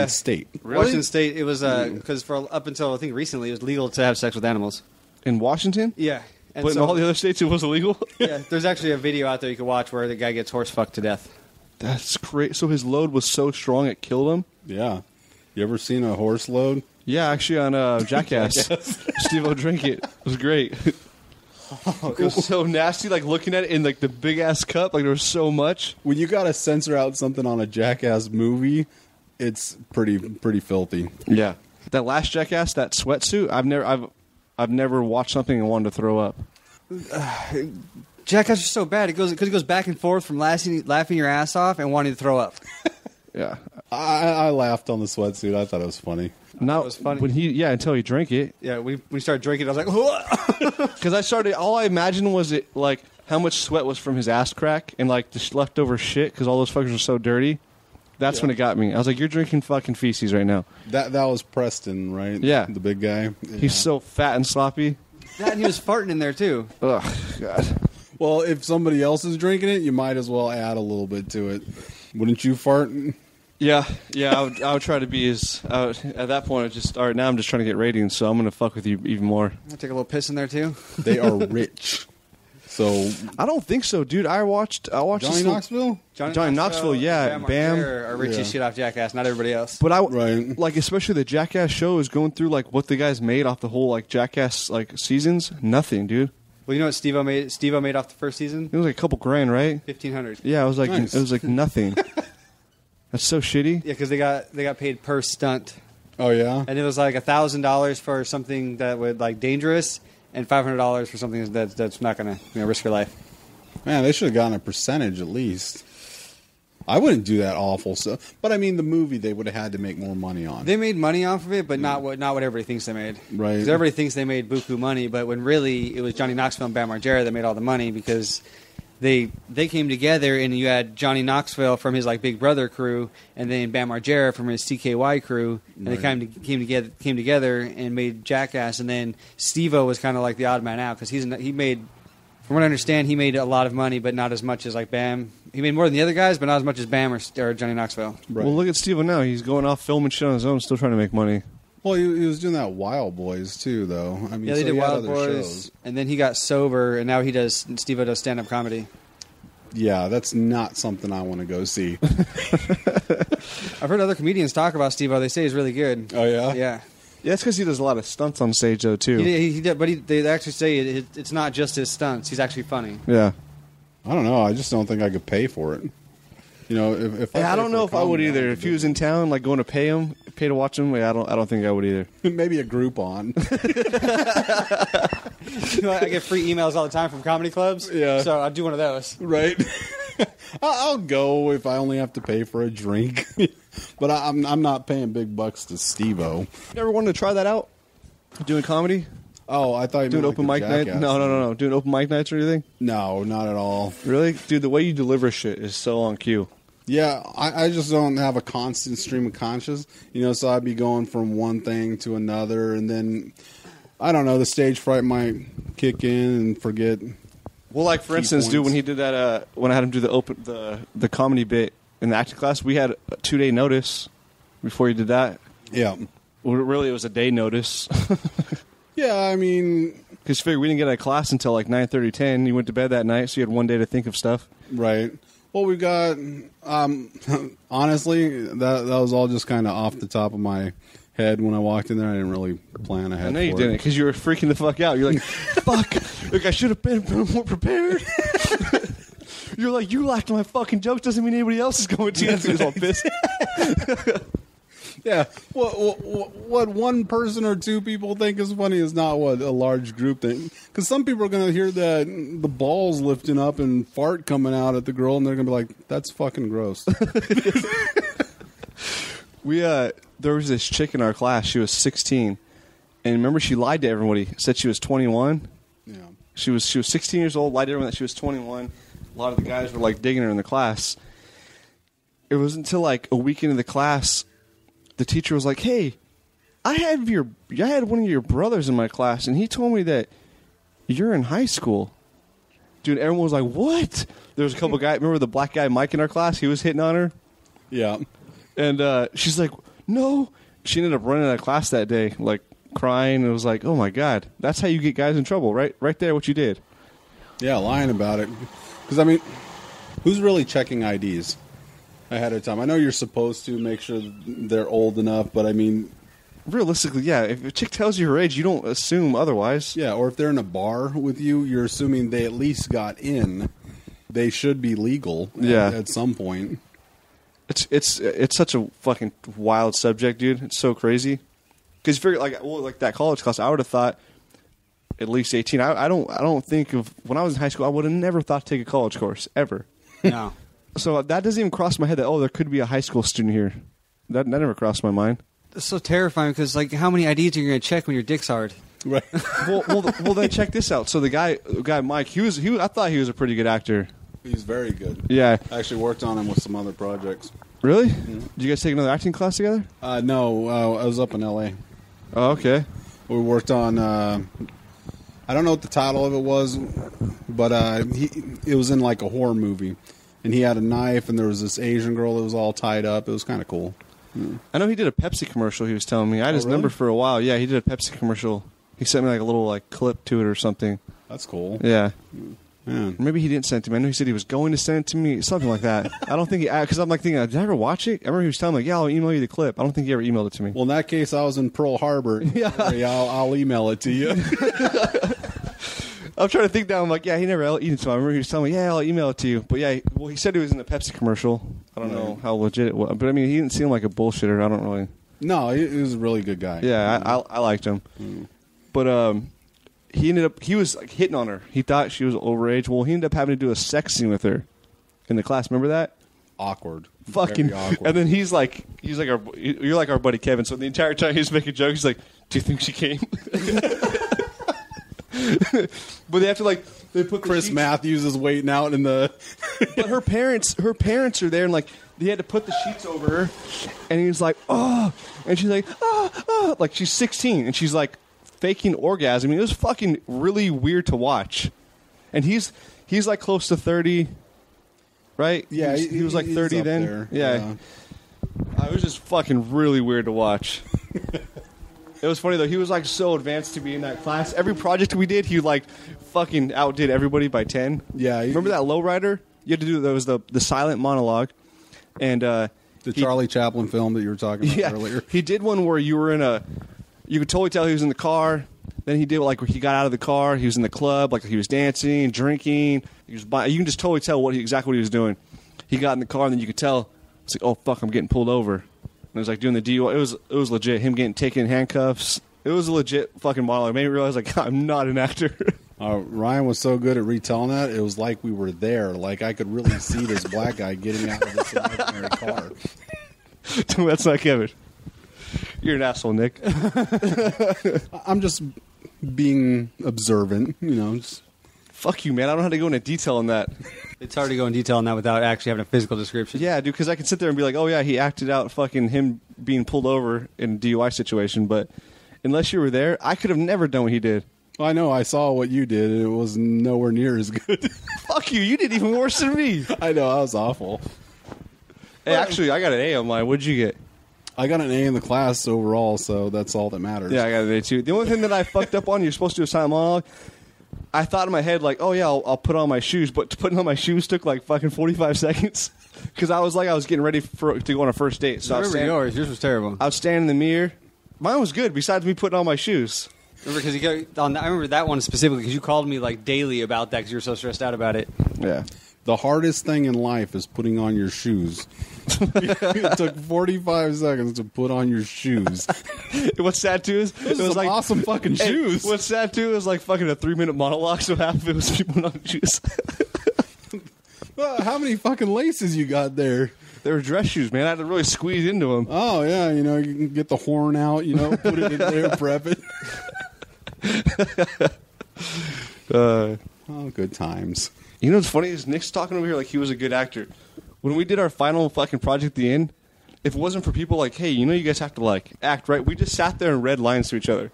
Speaker 2: State.
Speaker 1: Really?
Speaker 3: Washington State, it was because for up until I think recently, it was legal to have sex with animals.
Speaker 1: In Washington?
Speaker 3: Yeah. And
Speaker 1: But in all the other states, it was illegal?
Speaker 3: yeah, there's actually a video out there you can watch where the guy gets horse fucked to death.
Speaker 1: That's great. So his load was so strong it killed him?
Speaker 2: Yeah. You ever seen a horse load?
Speaker 1: Yeah, actually on Jackass. Steve-O drank it. It was great. It was so nasty, like looking at it in like the big ass cup, like there was so much.
Speaker 2: When you got to censor out something on a Jackass movie, it's pretty filthy.
Speaker 1: Yeah. That last Jackass, that sweatsuit, I've never watched something and wanted to throw up.
Speaker 3: Jackass is so bad. Because it goes back and forth from laughing your ass off and wanting to throw up.
Speaker 1: Yeah.
Speaker 2: I laughed on the sweatsuit. I thought it was funny.
Speaker 1: Now,
Speaker 3: it was funny.
Speaker 1: Until he drank it.
Speaker 3: Yeah, when we started drinking, I was like,
Speaker 1: Because all I imagined was it like how much sweat was from his ass crack and like the leftover shit because all those fuckers are so dirty. That's when it got me. I was like, you're drinking fucking feces right now.
Speaker 2: That was Preston, right?
Speaker 1: Yeah.
Speaker 2: The big guy. Yeah.
Speaker 1: He's so fat and sloppy.
Speaker 3: That, and he was farting in there too.
Speaker 1: Ugh, God.
Speaker 2: Well, if somebody else is drinking it, you might as well add a little bit to it. Wouldn't you fart?
Speaker 1: Yeah. I would try to be at that point, all right, now I'm just trying to get ratings, so I'm going to fuck with you even more.
Speaker 3: I'll take a little piss in there too.
Speaker 2: They are rich. So
Speaker 1: I don't think so, dude. I watched
Speaker 2: Johnny Knoxville?
Speaker 1: Johnny Knoxville, yeah, Bam.
Speaker 3: Are rich as shit off Jackass, not everybody else.
Speaker 1: But
Speaker 2: Right.
Speaker 1: like, especially the Jackass show is going through like what the guys made off the whole like Jackass like seasons. Nothing, dude.
Speaker 3: Well, you know what Steve-O made? Steve-O made off the first season?
Speaker 1: It was like a couple grand, right?
Speaker 3: $1,500.
Speaker 1: Yeah, it was like
Speaker 2: Nice.
Speaker 1: it was like nothing. That's so shitty.
Speaker 3: Yeah, because they got paid per stunt,
Speaker 2: Oh, yeah?
Speaker 3: and it was like $1,000 for something that would like dangerous, and $500 for something that's not gonna risk your life.
Speaker 2: Man, they should have gotten a percentage at least. I wouldn't do that awful stuff. But I mean, the movie they would have had to make more money on.
Speaker 3: They made money off of it, but not what everybody thinks they made.
Speaker 2: Right.
Speaker 3: 'Cause everybody thinks they made buku money, but when really it was Johnny Knoxville and Bam Margera that made all the money because they came together, and you had Johnny Knoxville from his like Big Brother crew, and then Bam Margera from his CKY crew, and
Speaker 2: Right.
Speaker 3: they came together and made Jackass, and then Steve-O was kind of like the odd man out because he made. From what I understand, he made a lot of money, but not as much as like Bam. He made more than the other guys, but not as much as Bam or Johnny Knoxville.
Speaker 2: Right.
Speaker 1: Well, look at Steve now. He's going off filming shit on his own, still trying to make money.
Speaker 2: Well, he was doing that Wild Boys, too, though. I mean,
Speaker 3: Yeah, they
Speaker 2: so
Speaker 3: did
Speaker 2: he had
Speaker 3: Wild
Speaker 2: other
Speaker 3: Boys,
Speaker 2: shows.
Speaker 3: and then he got sober, and now Steve-O does stand-up comedy.
Speaker 2: Yeah, that's not something I want to go see.
Speaker 3: I've heard other comedians talk about Steve-O. They say he's really good.
Speaker 2: Oh, yeah?
Speaker 3: Yeah.
Speaker 1: Yeah, it's because he does a lot of stunts on stage, though, too.
Speaker 3: He did, but they actually say it's not just his stunts. He's actually funny.
Speaker 1: Yeah.
Speaker 2: I don't know. I just don't think I could pay for it. You know, if
Speaker 1: Yeah, I
Speaker 2: pay
Speaker 1: don't
Speaker 2: for
Speaker 1: know
Speaker 2: a
Speaker 1: if I would
Speaker 2: comedy,
Speaker 1: either.
Speaker 2: would
Speaker 1: If he
Speaker 2: do
Speaker 1: was in town, like going to pay to watch him, yeah, I don't think I would either.
Speaker 2: it. Maybe a Groupon.
Speaker 3: You know, I get free emails all the time from comedy clubs.
Speaker 2: Yeah.
Speaker 3: So I'd do one of those.
Speaker 2: Right. I'll go if I only have to pay for a drink. But I'm not paying big bucks to Steve-O.
Speaker 1: You ever wanted to try that out? Doing comedy?
Speaker 2: Oh, I thought you
Speaker 1: Doing
Speaker 2: meant
Speaker 1: open
Speaker 2: like
Speaker 1: mic
Speaker 2: the
Speaker 1: night?
Speaker 2: Jackass
Speaker 1: No. Doing open mic nights or anything?
Speaker 2: No, not at all.
Speaker 1: Really? Dude, the way you deliver shit is so on cue.
Speaker 2: Yeah, I just don't have a constant stream of conscious. You know, so I'd be going from one thing to another, and then, I don't know, the stage fright might kick in and forget.
Speaker 1: Well, like for
Speaker 2: Key
Speaker 1: instance, dude,
Speaker 2: points.
Speaker 1: when he did that, when I had him do the comedy bit in the acting class, we had a 2-day notice before he did that.
Speaker 2: Yeah.
Speaker 1: Well, really, it was a day notice.
Speaker 2: Yeah, I mean,
Speaker 1: Because figure we didn't get out of class until like 9:30, 10. He went to bed that night, so you had one day to think of stuff.
Speaker 2: right. Well, we've got, honestly, that was all just kind of off the top of my head when I walked in there. I didn't really plan ahead
Speaker 1: I know you
Speaker 2: for
Speaker 1: didn't,
Speaker 2: it.
Speaker 1: because you were freaking the fuck out. You're like, fuck, like I should have been more prepared. You're like, you laughed at my fucking jokes doesn't mean anybody else is going to. He was all pissed.
Speaker 2: Yeah, what one person or two people think is funny is not what a large group think. Because some people are going to hear that the balls lifting up and fart coming out at the girl, and they're going to be like, "That's fucking gross."
Speaker 1: There was this chick in our class. She was 16, and remember she lied to everybody. Said she was 21.
Speaker 2: Yeah,
Speaker 1: She was 16 years old. Lied to everyone that she was 21. A lot of the guys were like digging her in the class. It was until like a week into the class, the teacher was like, "Hey, I had one of your brothers in my class, and he told me that you're in high school." Dude, everyone was like, "What?" There was a couple guys. Remember the black guy Mike in our class? He was hitting on her,
Speaker 2: yeah.
Speaker 1: and she's like, "No." She ended up running out of class that day, like crying. It was like, "Oh my god, that's how you get guys in trouble, right? Right there, what you did."
Speaker 2: Yeah, lying about it. Because, I mean, who's really checking IDs ahead of time? I know you're supposed to make sure they're old enough, but I mean,
Speaker 1: Realistically, yeah. If a chick tells you her age, you don't assume otherwise.
Speaker 2: yeah, or if they're in a bar with you, you're assuming they at least got in. They should be legal at some point.
Speaker 1: It's such a fucking wild subject, dude. It's so crazy. Because figure like that college class, I would have thought at least 18. I don't think of when I was in high school. I would have never thought to take a college course ever.
Speaker 3: No.
Speaker 1: So that doesn't even cross my head that there could be a high school student here. That never crossed my mind.
Speaker 3: It's so terrifying because, like, how many IDs are you going to check when your dick's hard?
Speaker 2: Right.
Speaker 1: Well, then check this out. So the guy Mike, I thought he was a pretty good actor.
Speaker 2: He's very good.
Speaker 1: Yeah.
Speaker 2: I actually worked on him with some other projects.
Speaker 1: Really? Mm-hmm. Did you guys take another acting class together?
Speaker 2: No, I was up in L.A.
Speaker 1: Oh, okay.
Speaker 2: We worked on, I don't know what the title of it was, but it was in like a horror movie. And he had a knife, and there was this Asian girl that was all tied up. It was kind of cool.
Speaker 1: I know he did a Pepsi commercial, he was telling me. I had his number for a while. Yeah, he did a Pepsi commercial. He sent me like a little like clip to it or something.
Speaker 2: That's cool.
Speaker 1: Yeah.
Speaker 2: Man.
Speaker 1: Maybe he didn't send it to me. I know he said he was going to send it to me, something like that. I don't think because I'm like thinking, did I ever watch it? I remember he was telling me, like, yeah, I'll email you the clip. I don't think he ever emailed it to me.
Speaker 2: Well, in that case, I was in Pearl Harbor.
Speaker 1: Yeah.
Speaker 2: I'll email it to you.
Speaker 1: I'm trying to think now. I'm like, yeah, he never emailed it to me. I remember he was telling me, yeah, I'll email it to you. But yeah, well, he said he was in the Pepsi commercial. I don't know how legit it was. But I mean, he didn't seem like a bullshitter. I don't really.
Speaker 2: No, he was a really good guy.
Speaker 1: Yeah, I liked him. But he was like hitting on her. He thought she was overage. Well, he ended up having to do a sex scene with her in the class. Remember that?
Speaker 2: Awkward.
Speaker 1: Fucking
Speaker 2: Very awkward.
Speaker 1: And then you're like our buddy Kevin. So the entire time he's making jokes, he's like, "Do you think she came?" But they have to they put
Speaker 2: Chris Matthews is waiting out in the.
Speaker 1: But her parents are there, and like they had to put the sheets over her, and he's like, "Oh," and she's like, "Oh," like she's 16, and she's like faking orgasm. I mean, it was fucking really weird to watch. And he's like close to 30, right?
Speaker 2: Yeah,
Speaker 1: he was like 30 then.
Speaker 2: There.
Speaker 1: Yeah. It was just fucking really weird to watch. It was funny though. He was like so advanced to be in that class. Every project we did, he like fucking outdid everybody by 10.
Speaker 2: Yeah.
Speaker 1: Remember that lowrider? You had to do. There was the silent monologue, and
Speaker 2: the Charlie Chaplin film that you were talking about earlier.
Speaker 1: He did one where you were in a. You could totally tell he was in the car. Then he did like he got out of the car. He was in the club, like he was dancing, drinking. He was buying. You can just totally tell exactly what he was doing. He got in the car, and then you could tell. It's like, oh fuck, I'm getting pulled over. And it was like doing the DUI. It was legit. Him getting taken in handcuffs. It was a legit fucking monologue. It made me realize like I'm not an actor.
Speaker 2: Ryan was so good at retelling that, it was like we were there. Like I could really see this black guy getting out of this imaginary car.
Speaker 1: That's not Kevin. You're an asshole, Nick.
Speaker 2: I'm just being observant,
Speaker 1: Fuck you, man. I don't know how to go into detail on that.
Speaker 3: It's hard to go in detail on that without actually having a physical description.
Speaker 1: Yeah, dude, because I can sit there and be like, oh, yeah, he acted out fucking him being pulled over in a DUI situation, but unless you were there, I could have never done what he did.
Speaker 2: I know. I saw what you did. It was nowhere near as good.
Speaker 1: Fuck you. You did even worse than me.
Speaker 2: I know. I was awful.
Speaker 1: Hey, actually, I got an A on mine. What'd you get?
Speaker 2: I got an A in the class overall, so that's all that matters.
Speaker 1: Yeah, I got an A too. The only thing that I fucked up on, you're supposed to do a silent monologue. I thought in my head, like, oh, yeah, I'll put on my shoes. But putting on my shoes took like fucking 45 seconds. Because I was getting ready to go on a first date. So
Speaker 3: yours was terrible.
Speaker 1: I was standing in the mirror. Mine was good, besides me putting on my shoes.
Speaker 3: Remember, because I remember that one specifically because you called me like daily about that because you were so stressed out about it.
Speaker 1: Yeah.
Speaker 2: The hardest thing in life is putting on your shoes. It took 45 seconds to put on your shoes.
Speaker 1: What's sad too is
Speaker 2: it was like awesome fucking shoes.
Speaker 1: What's sad too is like fucking a 3-minute monologue, so half of it was people putting on shoes.
Speaker 2: Well, how many fucking laces you got there?
Speaker 1: They were dress shoes, man. I had to really squeeze into them.
Speaker 2: Oh yeah, you can get the horn out, put it in there, prep it. Oh, good times.
Speaker 1: You know what's funny is Nick's talking over here like he was a good actor. When we did our final fucking project at the end, if it wasn't for people like, hey, you guys have to like act right, we just sat there and read lines to each other.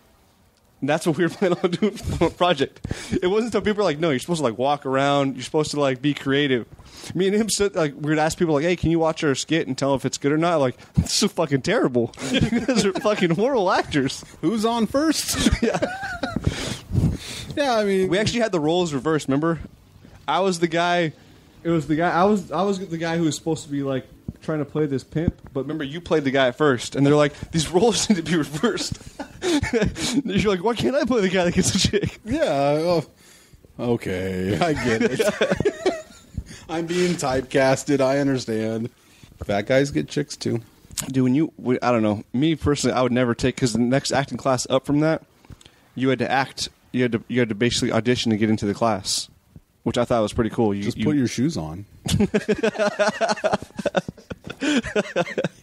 Speaker 1: And that's what we were planning on doing for the project. It wasn't until people were like, no, you're supposed to like walk around, you're supposed to like be creative. Me and him stood like we'd ask people like, hey, can you watch our skit and tell if it's good or not? Like, this is fucking terrible. You guys are fucking horrible actors.
Speaker 2: Who's on first?
Speaker 1: Yeah.
Speaker 2: Yeah, I mean,
Speaker 1: we actually had the roles reversed, remember? I was the guy. It was the guy. I was the guy who was supposed to be like trying to play this pimp. But remember, you played the guy at first, and they're like, these roles need to be reversed. You're like, why can't I play the guy that gets a chick?
Speaker 2: Yeah. Okay, I get it. I'm being typecasted. I understand. Fat guys get chicks too.
Speaker 1: Dude, I don't know. Me personally, I would never take because the next acting class up from that, you had to act. You had to basically audition to get into the class. Which I thought was pretty cool.
Speaker 2: Just put your shoes on.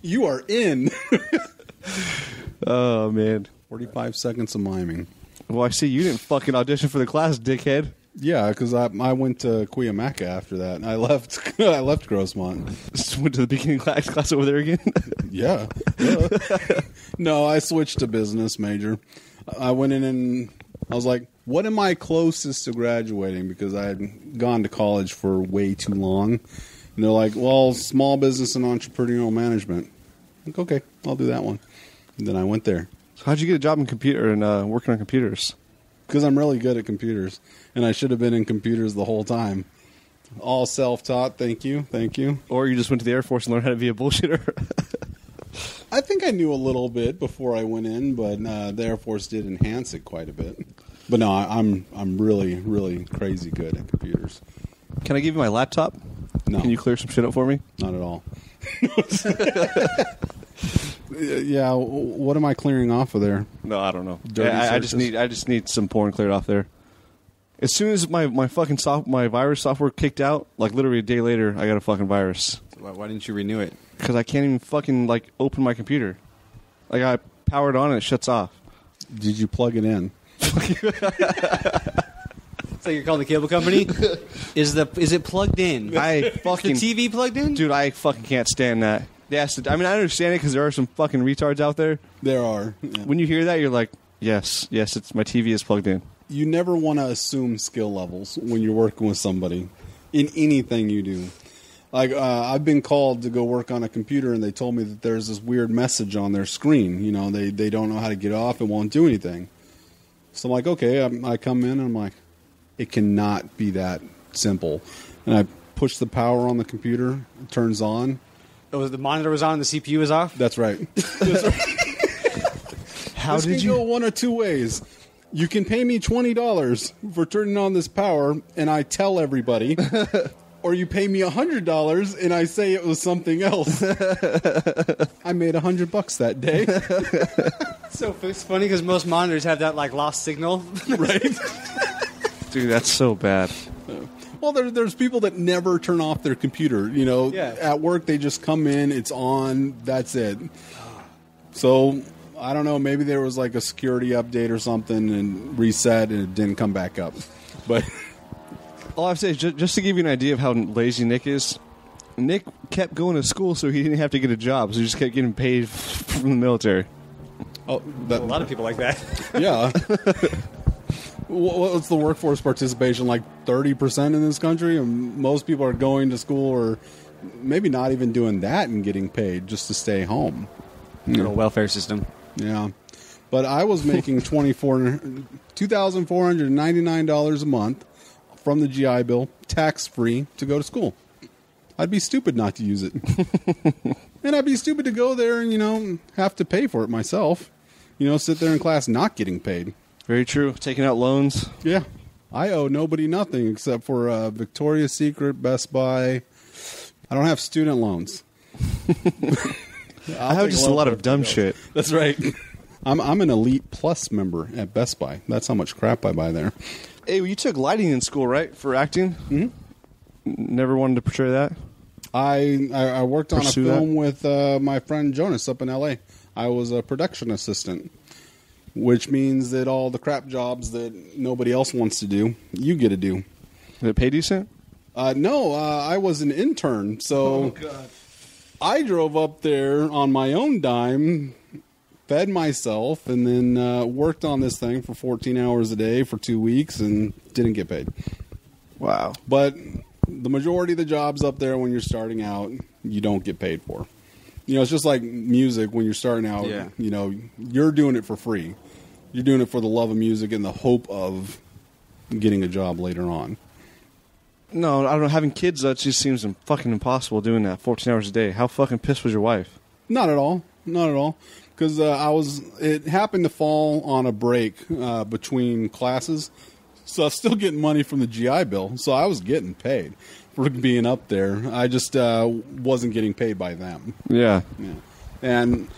Speaker 2: You are in.
Speaker 1: Oh, man.
Speaker 2: 45 seconds of miming.
Speaker 1: Well, I see you didn't fucking audition for the class, dickhead.
Speaker 2: Yeah, because I went to Cuyamaca after that. I left I left Grossmont.
Speaker 1: Just went to the beginning class over there again.
Speaker 2: Yeah. No, I switched to business major. I went in and I was like, what am I closest to graduating? Because I had gone to college for way too long. And they're like, well, small business and entrepreneurial management. I'm like, okay, I'll do that one. And then I went there.
Speaker 1: So how'd you get a job in computer and working on computers?
Speaker 2: Because I'm really good at computers. And I should have been in computers the whole time. All self-taught, thank you.
Speaker 1: Or you just went to the Air Force and learned how to be a bullshitter?
Speaker 2: I think I knew a little bit before I went in, but the Air Force did enhance it quite a bit. But no, I'm really, really crazy good at computers.
Speaker 1: Can I give you my laptop?
Speaker 2: No.
Speaker 1: Can you clear some shit up for me?
Speaker 2: Not at all. Yeah, what am I clearing off of there?
Speaker 1: No, I don't know.
Speaker 2: Dirty
Speaker 1: I just
Speaker 2: searches?
Speaker 1: need some porn cleared off there. As soon as my fucking my virus software kicked out, like literally a day later, I got a fucking virus.
Speaker 3: Why didn't you renew it?
Speaker 1: Because I can't even fucking like open my computer. Like I power it on and it shuts off.
Speaker 2: Did you plug it in?
Speaker 3: So you're calling the cable company? Is it plugged in?
Speaker 1: I fucking
Speaker 3: Is the TV plugged in?
Speaker 1: dude, I fucking can't stand that. Yes, I mean I understand it because there are some fucking retards out there.
Speaker 2: There are. Yeah.
Speaker 1: When you hear that, you're like, yes, it's my TV is plugged in.
Speaker 2: You never want to assume skill levels when you're working with somebody in anything you do. Like, I've been called to go work on a computer, and they told me that there's this weird message on their screen. You know, they don't know how to get off. It won't do anything. So I'm like, okay. I come in, and I'm like, it cannot be that simple. And I push the power on the computer. It turns on.
Speaker 3: Oh, the monitor was on and the CPU was off?
Speaker 2: That's right. That's right.
Speaker 1: How
Speaker 2: this
Speaker 1: did
Speaker 2: can
Speaker 1: you?
Speaker 2: go one of two ways. You can pay me $20 for turning on this power, and I tell everybody. Or you pay me $100 and I say it was something else. I made $100 that day.
Speaker 3: So it's funny because most monitors have that like lost signal.
Speaker 2: Right?
Speaker 1: Dude, that's so bad.
Speaker 2: Well, there's people that never turn off their computer. You know,
Speaker 3: Yeah.
Speaker 2: At work they just come in, it's on, that's it. So I don't know, maybe there was like a security update or something and reset and it didn't come back up. But
Speaker 1: All I have to say is just to give you an idea of how lazy Nick is, Nick kept going to school so he didn't have to get a job, so he just kept getting paid from the military.
Speaker 2: oh,
Speaker 3: A lot of people like that.
Speaker 2: yeah. What's the workforce participation, like 30% in this country? And most people are going to school or maybe not even doing that and getting paid just to stay home.
Speaker 3: Good old welfare system.
Speaker 2: Yeah. But I was making $2,499 a month from the GI Bill, tax-free, to go to school. I'd be stupid not to use it. And I'd be stupid to go there and, have to pay for it myself. Sit there in class not getting paid.
Speaker 1: Very true. Taking out loans.
Speaker 2: Yeah. I owe nobody nothing except for Victoria's Secret, Best Buy. I don't have student loans.
Speaker 1: I have just a lot of dumb shit.
Speaker 2: That's right. I'm an Elite Plus member at Best Buy. That's how much crap I buy there.
Speaker 1: Hey, you took lighting in school, right, for acting?
Speaker 2: Mm-hmm.
Speaker 1: Never wanted to portray that?
Speaker 2: I worked on
Speaker 1: Pursue
Speaker 2: a film with my friend Jonas up in L.A. I was a production assistant, which means that all the crap jobs that nobody else wants to do, you get to do.
Speaker 1: Did it pay decent?
Speaker 2: No, I was an intern, so I drove up there on my own dime, fed myself, and then worked on this thing for 14 hours a day for 2 weeks and didn't get paid.
Speaker 1: Wow.
Speaker 2: But the majority of the jobs up there when you're starting out, you don't get paid for. It's just like music when you're starting out.
Speaker 3: Yeah.
Speaker 2: You're doing it for free. You're doing it for the love of music and the hope of getting a job later on.
Speaker 1: No, I don't know. Having kids, that just seems fucking impossible doing that 14 hours a day. How fucking pissed was your wife?
Speaker 2: Not at all. Not at all. Because it happened to fall on a break between classes. So I was still getting money from the GI Bill. So I was getting paid for being up there. I just wasn't getting paid by them.
Speaker 1: Yeah.
Speaker 2: And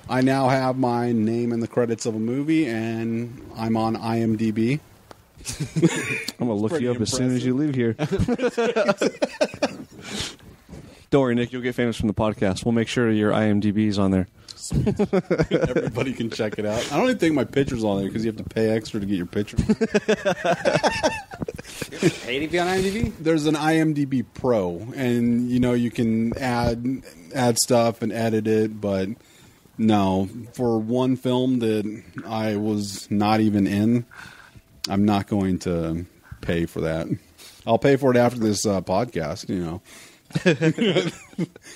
Speaker 2: I now have my name in the credits of a movie, and I'm on IMDb.
Speaker 1: I'm going to look you up as soon as you leave here. Don't worry, Nick. You'll get famous from the podcast. We'll make sure your IMDb is on there.
Speaker 2: Everybody can check it out. I don't even think my picture's on there because you have to pay extra to get your picture.
Speaker 3: Pay to be on IMDb?
Speaker 2: There's an IMDb Pro, and you can add stuff and edit it, but no, for one film that I was not even in, I'm not going to pay for that. I'll pay for it after this podcast,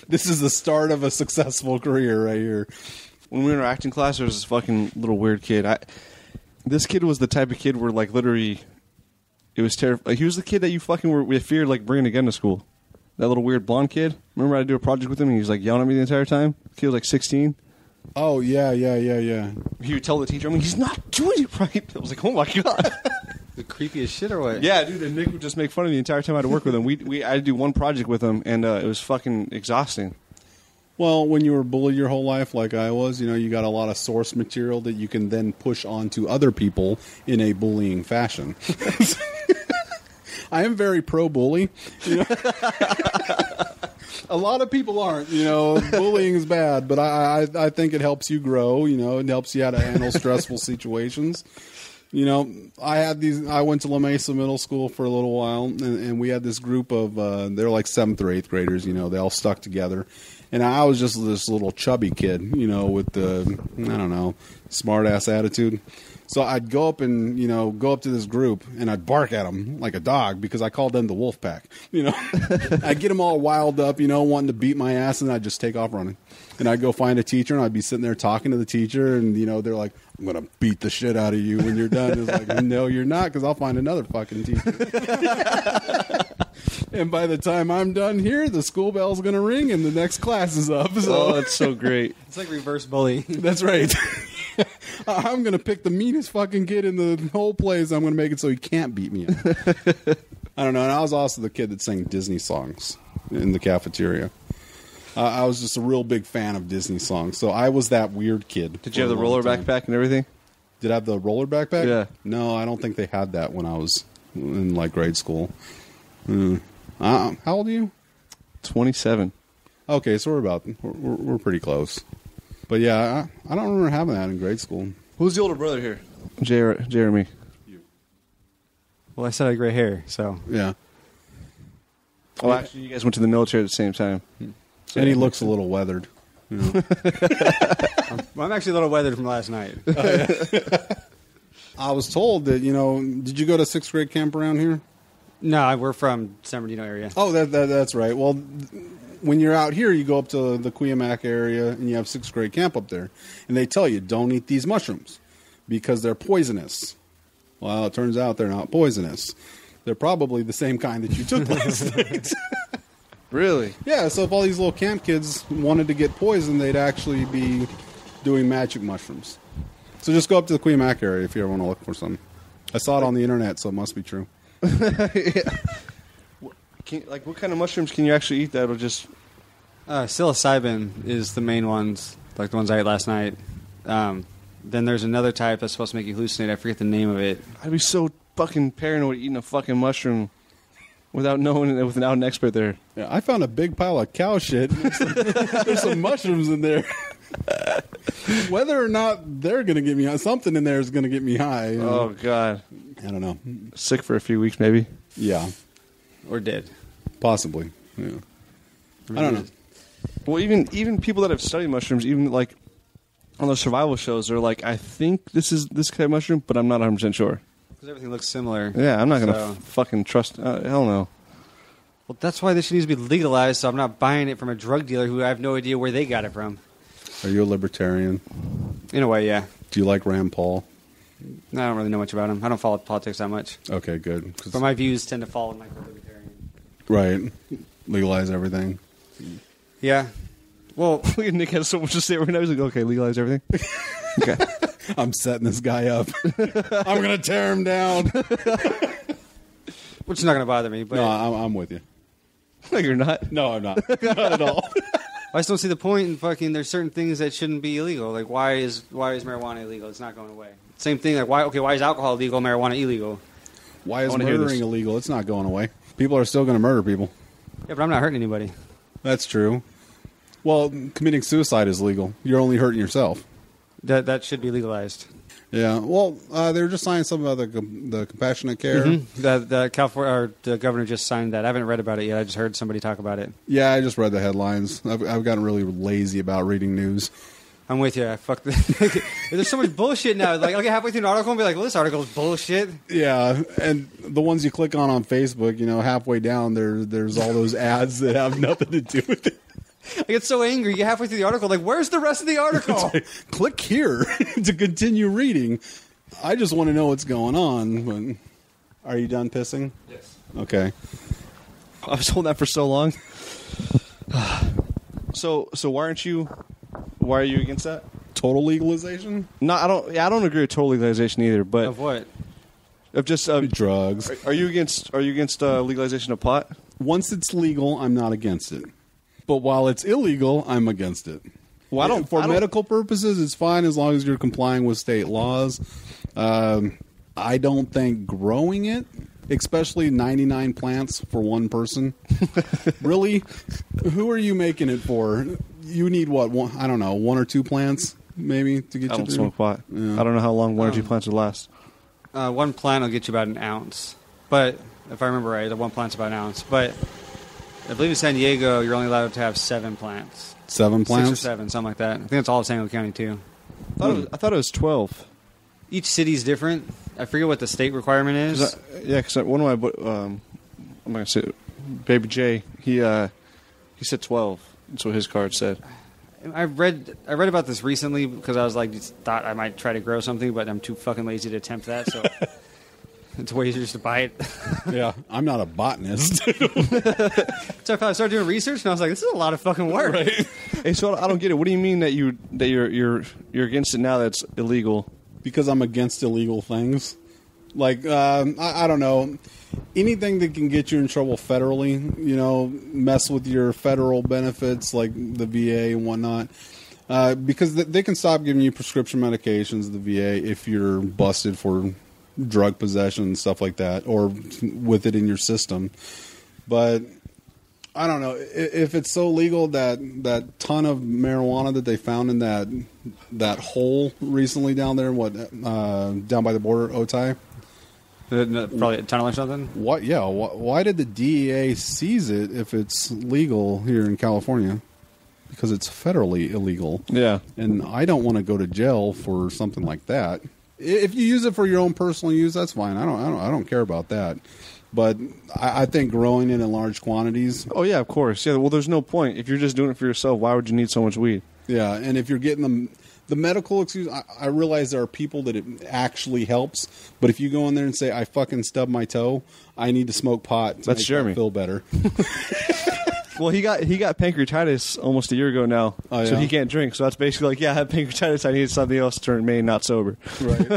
Speaker 2: This is the start of a successful career right here.
Speaker 1: When we were in our acting class, there was this fucking little weird kid. This kid was the type of kid where, like, literally, it was terrible. Like, he was the kid that you fucking we feared, like, bringing again to school. That little weird blonde kid. Remember I had to do a project with him, and he was, like, yelling at me the entire time? The kid was, like, 16.
Speaker 2: Oh, yeah.
Speaker 1: He would tell the teacher, he's not doing it right. I was like, oh, my God.
Speaker 3: The creepiest shit or what?
Speaker 1: Yeah, dude, and Nick would just make fun of me the entire time I had to work with him. I had to do one project with him, and it was fucking exhausting.
Speaker 2: Well, when you were bullied your whole life like I was, you got a lot of source material that you can then push on to other people in a bullying fashion. I am very pro-bully. A lot of people aren't. Bullying is bad, but I think it helps you grow. It helps you how to handle stressful situations. I went to La Mesa Middle School for a little while, and we had this group of, they're like 7th or 8th graders, they all stuck together. And I was just this little chubby kid, with the, smart-ass attitude. So I'd go up and, go up to this group, and I'd bark at them like a dog because I called them the wolf pack. I'd get them all wild up, wanting to beat my ass, and I'd just take off running. And I'd go find a teacher, and I'd be sitting there talking to the teacher, and, they're like, I'm going to beat the shit out of you when you're done. It's like, no, you're not, because I'll find another fucking teacher. And by the time I'm done here, the school bell's going to ring, and the next class is up. So.
Speaker 1: Oh, that's so great.
Speaker 3: It's like reverse bullying.
Speaker 2: That's right. I'm going to pick the meanest fucking kid in the whole place. I'm going to make it so he can't beat me up. I don't know. And I was also the kid that sang Disney songs in the cafeteria. I was just a real big fan of Disney songs. So I was that weird kid.
Speaker 1: Did you have the roller backpack and everything?
Speaker 2: Did I have the roller backpack?
Speaker 1: Yeah.
Speaker 2: No, I don't think they had that when I was in, like, grade school. How old are you?
Speaker 1: 27.
Speaker 2: Okay, so we're pretty close. But yeah, I don't remember having that in grade school.
Speaker 1: Who's the older brother here? Jeremy.
Speaker 3: Well, I said I had gray hair, so.
Speaker 2: Yeah.
Speaker 1: Oh, actually, you guys went to the military at the same time. So
Speaker 2: and he looks a little weathered.
Speaker 3: Well, I'm actually a little weathered from last night.
Speaker 2: I was told that, did you go to 6th grade camp around here?
Speaker 3: No, we're from San Bernardino area.
Speaker 2: Oh, that's right. Well, when you're out here, you go up to the Cuyamaca area, and you have 6th grade camp up there. And they tell you, don't eat these mushrooms because they're poisonous. Well, it turns out they're not poisonous. They're probably the same kind that you took last night.
Speaker 1: Really?
Speaker 2: Yeah, so if all these little camp kids wanted to get poisoned, they'd actually be doing magic mushrooms. So just go up to the Cuyamaca area if you ever want to look for some. I saw it on the internet, so it must be true.
Speaker 1: Yeah. What kind of mushrooms can you actually eat that'll just...
Speaker 3: Psilocybin is the main ones, like the ones I ate last night. Then there's another type that's supposed to make you hallucinate. I forget the name of it.
Speaker 1: I'd be so fucking paranoid eating a fucking mushroom without knowing it, without an expert there.
Speaker 2: Yeah, I found a big pile of cow shit. There's some mushrooms in there. Whether or not they're going to get me high, something in there is going to get me high.
Speaker 1: Oh, God.
Speaker 2: I don't know.
Speaker 1: Sick for a few weeks, maybe.
Speaker 2: Yeah.
Speaker 3: Or dead.
Speaker 2: Possibly. Yeah. I don't know.
Speaker 1: Well, even people that have studied mushrooms, even like on those survival shows, they're like, I think this is this kind of mushroom, but I'm not 100% sure.
Speaker 3: Because everything looks similar.
Speaker 1: Yeah, I'm not going to fucking trust. Hell no.
Speaker 3: Well, that's why this shit needs to be legalized, so I'm not buying it from a drug dealer who I have no idea where they got it from.
Speaker 2: Are you a libertarian?
Speaker 3: In a way, yeah.
Speaker 2: Do you like Rand Paul?
Speaker 3: I don't really know much about him. I don't follow politics that much.
Speaker 2: Okay, good.
Speaker 3: But my views tend to fall in like the libertarian.
Speaker 2: Right. Legalize everything.
Speaker 3: Yeah. Well,
Speaker 1: Nick has so much to say right now. He's like, okay, legalize everything. Okay.
Speaker 2: I'm setting this guy up. I'm going to tear him down.
Speaker 3: Which is not going to bother me. But
Speaker 2: no, I'm with you.
Speaker 1: No, you're not.
Speaker 2: No, I'm not. Not at all.
Speaker 3: I just don't see the point in fucking. There's certain things that shouldn't be illegal. Like why is marijuana illegal? It's not going away. Same thing. Like why is alcohol illegal? Marijuana illegal?
Speaker 2: Why is murdering illegal? It's not going away. People are still going to murder people.
Speaker 3: Yeah, but I'm not hurting anybody.
Speaker 2: That's true. Well, committing suicide is legal. You're only hurting yourself.
Speaker 3: That should be legalized.
Speaker 2: Yeah. Well, they were just signing something about the compassionate care.
Speaker 3: The California or the governor just signed that. I haven't read about it yet. I just heard somebody talk about it.
Speaker 2: Yeah, I just read the headlines. I've gotten really lazy about reading news.
Speaker 3: I'm with you. Fuck. There's so much bullshit now. Like, I'll get halfway through an article and be like, "Well, this article is bullshit."
Speaker 2: Yeah, and the ones you click on Facebook, halfway down there's all those ads that have nothing to do with it.
Speaker 3: I get so angry. You get halfway through the article, like, where's the rest of the article?
Speaker 2: Click here to continue reading. I just want to know what's going on. But are you done pissing?
Speaker 3: Yes.
Speaker 2: Okay.
Speaker 1: I was holding that for so long. So why are you against that?
Speaker 2: Total legalization?
Speaker 1: No, I don't agree with total legalization either. But
Speaker 3: Of what?
Speaker 1: of just
Speaker 2: Drugs.
Speaker 1: Are you against legalization of pot?
Speaker 2: Once it's legal, I'm not against it. But while it's illegal, I'm against it.
Speaker 1: Well,
Speaker 2: For medical purposes, it's fine as long as you're complying with state laws. I don't think growing it, especially 99 plants for one person, really, who are you making it for? You need what? I don't know, 1 or 2 plants maybe to get
Speaker 1: I
Speaker 2: you
Speaker 1: don't
Speaker 2: through?
Speaker 1: smoke pot.
Speaker 2: Yeah.
Speaker 1: I don't know how long 1 or 2 plants would last.
Speaker 3: One plant will get you about an ounce. But if I remember right, the one plant's about an ounce. But I believe in San Diego, you're only allowed to have 7 plants.
Speaker 2: 7 plants?
Speaker 3: 6 or 7, something like that. I think it's all of San Diego County, too.
Speaker 1: I thought it was 12.
Speaker 3: Each city's different. I forget what the state requirement is.
Speaker 1: Because one of my, I'm not gonna say it, Baby J, he said 12. That's what his card said.
Speaker 3: I read about this recently because I was like, just thought I might try to grow something, but I'm too fucking lazy to attempt that. So it's way easier just to buy it.
Speaker 2: Yeah, I'm not a botanist.
Speaker 3: So I started doing research, and I was like, this is a lot of fucking work.
Speaker 2: Right.
Speaker 1: Hey, so I don't get it. What do you mean that you're against it now? That's illegal.
Speaker 2: Because I'm against illegal things. Like, I don't know. Anything that can get you in trouble federally, mess with your federal benefits like the VA and whatnot. Because they can stop giving you prescription medications, the VA, if you're busted for drug possession and stuff like that, or with it in your system. But I don't know if it's so legal that ton of marijuana that they found in that hole recently down there, down by the border, Otay.
Speaker 3: Probably a tunnel or something.
Speaker 2: What? Yeah. Why did the DEA seize it if it's legal here in California? Because it's federally illegal.
Speaker 1: Yeah.
Speaker 2: And I don't want to go to jail for something like that. If you use it for your own personal use, that's fine. I don't care about that. But I think growing it in large quantities.
Speaker 1: Oh yeah, of course. Yeah. Well, there's no point if you're just doing it for yourself. Why would you need so much weed?
Speaker 2: Yeah, and if you're getting the medical excuse, I realize there are people that it actually helps. But if you go in there and say, "I fucking stubbed my toe, I need to smoke pot," to
Speaker 1: That's
Speaker 2: make
Speaker 1: Jeremy.
Speaker 2: that feel better.
Speaker 1: Well, he got pancreatitis almost a year ago now,
Speaker 2: Oh,
Speaker 1: so
Speaker 2: yeah?
Speaker 1: he can't drink. So that's basically like, yeah, I have pancreatitis. I need something else to remain not sober.
Speaker 2: Right.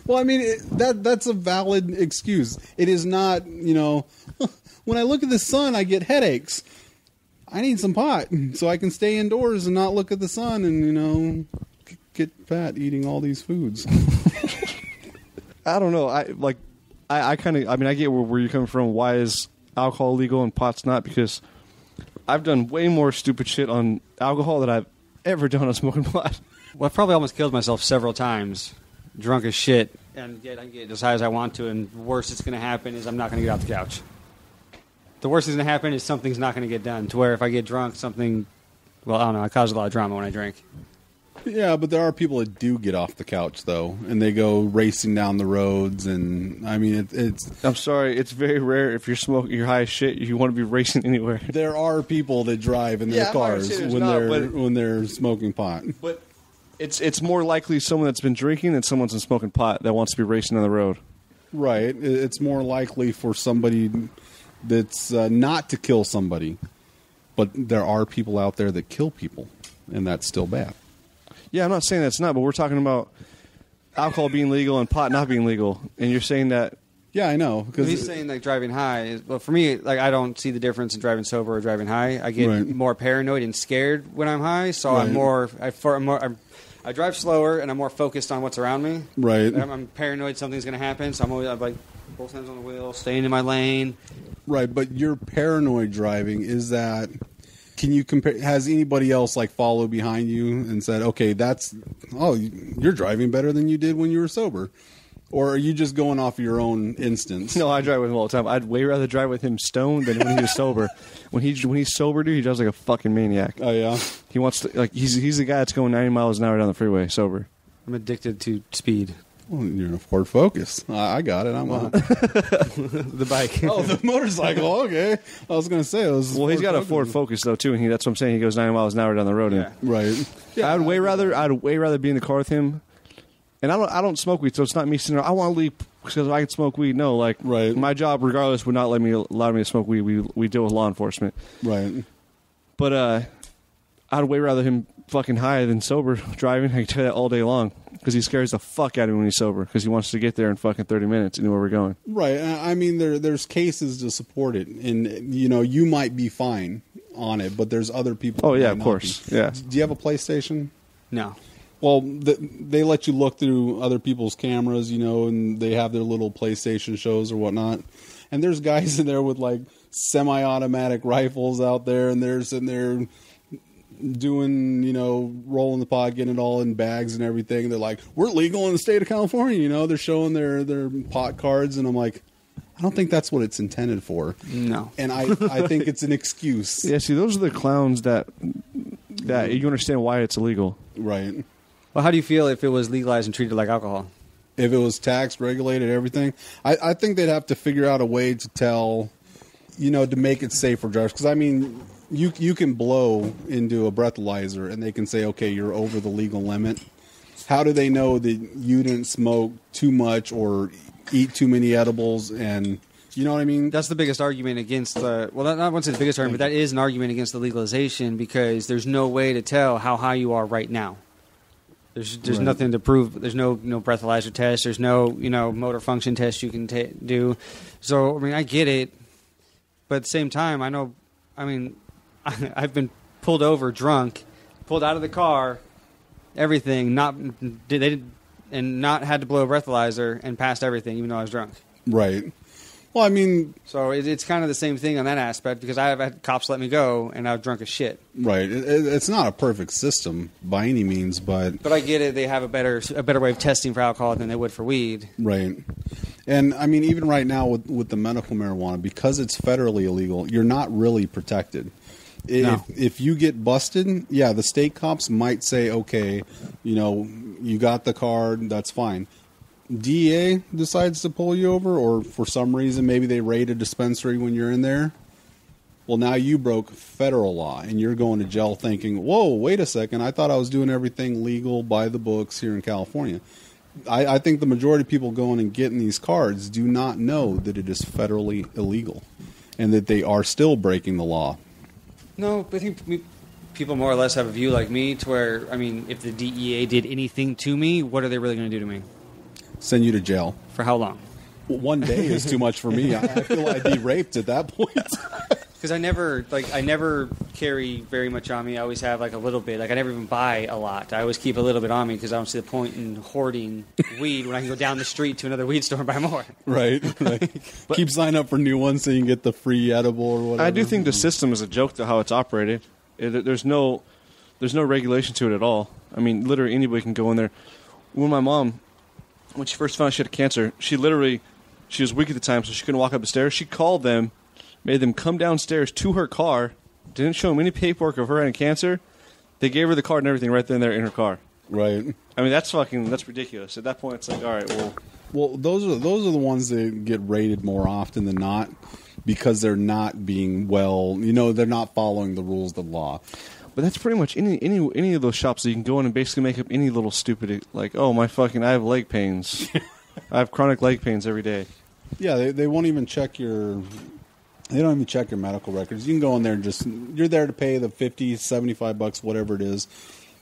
Speaker 2: Well, I mean, that's a valid excuse. It is not, when I look at the sun, I get headaches. I need some pot so I can stay indoors and not look at the sun and, get fat eating all these foods.
Speaker 1: I don't know. I get where you're coming from. Why is alcohol legal and pot's not? Because I've done way more stupid shit on alcohol than I've ever done on smoking pot.
Speaker 3: Well, I've probably almost killed myself several times, drunk as shit, and I can get as high as I want to, and the worst that's going to happen is I'm not going to get off the couch. The worst that's going to happen is something's not going to get done, to where if I get drunk, I don't know, I cause a lot of drama when I drink.
Speaker 2: Yeah, but there are people that do get off the couch, though, and they go racing down the roads, and, I mean, it's...
Speaker 1: I'm sorry, it's very rare if you're smoking, you're high as shit, you want to be racing anywhere.
Speaker 2: There are people that drive in their
Speaker 1: Yeah, I'm not gonna
Speaker 2: cars
Speaker 1: say there's
Speaker 2: when
Speaker 1: not,
Speaker 2: when they're smoking pot.
Speaker 1: But it's more likely someone that's been drinking than someone's been smoking pot that wants to be racing on the road.
Speaker 2: Right. It's more likely for somebody that's not to kill somebody. But there are people out there that kill people, and that's still bad.
Speaker 1: Yeah, I'm not saying that's not, but we're talking about alcohol being legal and pot not being legal. And you're saying that...
Speaker 2: Yeah, I know.
Speaker 3: Because he's saying like driving high. Well, for me, like I don't see the difference in driving sober or driving high. I get more paranoid and scared when I'm high, so right. I drive slower and I'm more focused on what's around me.
Speaker 2: Right.
Speaker 3: I'm paranoid something's going to happen, so I'm like both hands on the wheel, staying in my lane.
Speaker 2: Right, but your paranoid driving is that. Can you compare? Has anybody else like followed behind you and said, "Okay, you're driving better than you did when you were sober," or are you just going off of your own instance?
Speaker 1: No, I drive with him all the time. I'd way rather drive with him stoned than when he was sober. When he's sober, dude, he drives like a fucking maniac.
Speaker 2: Oh yeah,
Speaker 1: he wants to he's the guy that's going 90 miles an hour down the freeway sober.
Speaker 3: I'm addicted to speed.
Speaker 2: Well, you're in a Ford Focus. I got it. I'm on
Speaker 3: the bike.
Speaker 2: Oh, the motorcycle. Okay, I was going to say it was.
Speaker 1: Well, he's got a Ford Focus though too, and that's what I'm saying. He goes 90 miles an hour down the road.
Speaker 3: Yeah.
Speaker 2: Right. Yeah,
Speaker 1: I'd way rather be in the car with him. And I don't smoke weed, so it's not me sitting there. I want to leave because I can smoke weed. No, like
Speaker 2: right.
Speaker 1: My job, regardless, would not allow me to smoke weed. We deal with law enforcement.
Speaker 2: Right.
Speaker 1: But I'd way rather him fucking high than sober driving. I can tell you that all day long because he scares the fuck out of me when he's sober because he wants to get there in fucking 30 minutes and know where we're going.
Speaker 2: Right. I mean, there's cases to support it, and you might be fine on it, but there's other people.
Speaker 1: Oh yeah, of course. Yeah.
Speaker 2: Do you have a PlayStation?
Speaker 3: No.
Speaker 2: Well, they let you look through other people's cameras, and they have their little PlayStation shows or whatnot. And there's guys in there with like semi-automatic rifles out there, and they're sitting there doing, rolling the pot, getting it all in bags and everything. They're like, we're legal in the state of California, they're showing their pot cards, and I'm like, I don't think that's what it's intended for.
Speaker 3: No.
Speaker 2: And I think it's an excuse.
Speaker 1: Yeah, see, those are the clowns that you understand why it's illegal.
Speaker 2: Right.
Speaker 3: Well, how do you feel if it was legalized and treated like alcohol?
Speaker 2: If it was taxed, regulated, everything, I think they'd have to figure out a way to tell, to make it safe for drivers. Because, I mean, you can blow into a breathalyzer and they can say, okay, you're over the legal limit. How do they know that you didn't smoke too much or eat too many edibles? And you know what I mean?
Speaker 3: That's the biggest argument against the... Well, not once it's the biggest argument, but that is an argument against the legalization because there's no way to tell how high you are right now. There's
Speaker 2: Right.
Speaker 3: nothing to prove. There's no breathalyzer test. There's no motor function test you can do. So I mean, I get it, but at the same time, I know. I mean, I've been pulled over drunk, pulled out of the car, everything. Not had to blow a breathalyzer and passed everything, even though I was drunk.
Speaker 2: Right. Well, I mean...
Speaker 3: So it's kind of the same thing on that aspect because I have had cops let me go and I was drunk as shit.
Speaker 2: Right. It's not a perfect system by any means, but...
Speaker 3: But I get it. They have a better way of testing for alcohol than they would for weed.
Speaker 2: Right. And, I mean, even right now with the medical marijuana, because it's federally illegal, you're not really protected.
Speaker 3: No.
Speaker 2: If you get busted, yeah, the state cops might say, okay, you got the card, that's fine. DEA decides to pull you over, or for some reason maybe they raid a dispensary when you're in there. Well, now you broke federal law, and you're going to jail thinking, whoa, wait a second, I thought I was doing everything legal by the books here in California. I think the majority of people going and getting these cards do not know that it is federally illegal, and that they are still breaking the law.
Speaker 3: No, but I think people more or less have a view like me to where, I mean, if the DEA did anything to me, what are they really going to do to me?
Speaker 2: Send you to jail.
Speaker 3: For how long?
Speaker 2: Well, 1 day is too much for me. I feel I'd be raped at that point.
Speaker 3: Because I never carry very much on me. I always have like a little bit. Like I never even buy a lot. I always keep a little bit on me because I don't see the point in hoarding weed when I can go down the street to another weed store and buy more.
Speaker 2: Right. Like, keep signing up for new ones so you can get the free edible or whatever.
Speaker 1: I do think the system is a joke to how it's operated. There's no regulation to it at all. I mean, literally anybody can go in there. When my mom, when she first found out she had cancer, she was weak at the time, so she couldn't walk up the stairs. She called them, made them come downstairs to her car, didn't show them any paperwork of her having cancer. They gave her the card and everything right then and there in her car.
Speaker 2: Right.
Speaker 1: I mean, that's ridiculous. At that point, it's like, all right,
Speaker 2: well, those are the ones that get raided more often than not because they're not being they're not following the rules of the law.
Speaker 1: But that's pretty much any of those shops that you can go in and basically make up any little stupid, like, oh, I have leg pains. I have chronic leg pains every day.
Speaker 2: Yeah, they won't even check they don't even check your medical records. You can go in there and you're there to pay the $50, $75, whatever it is,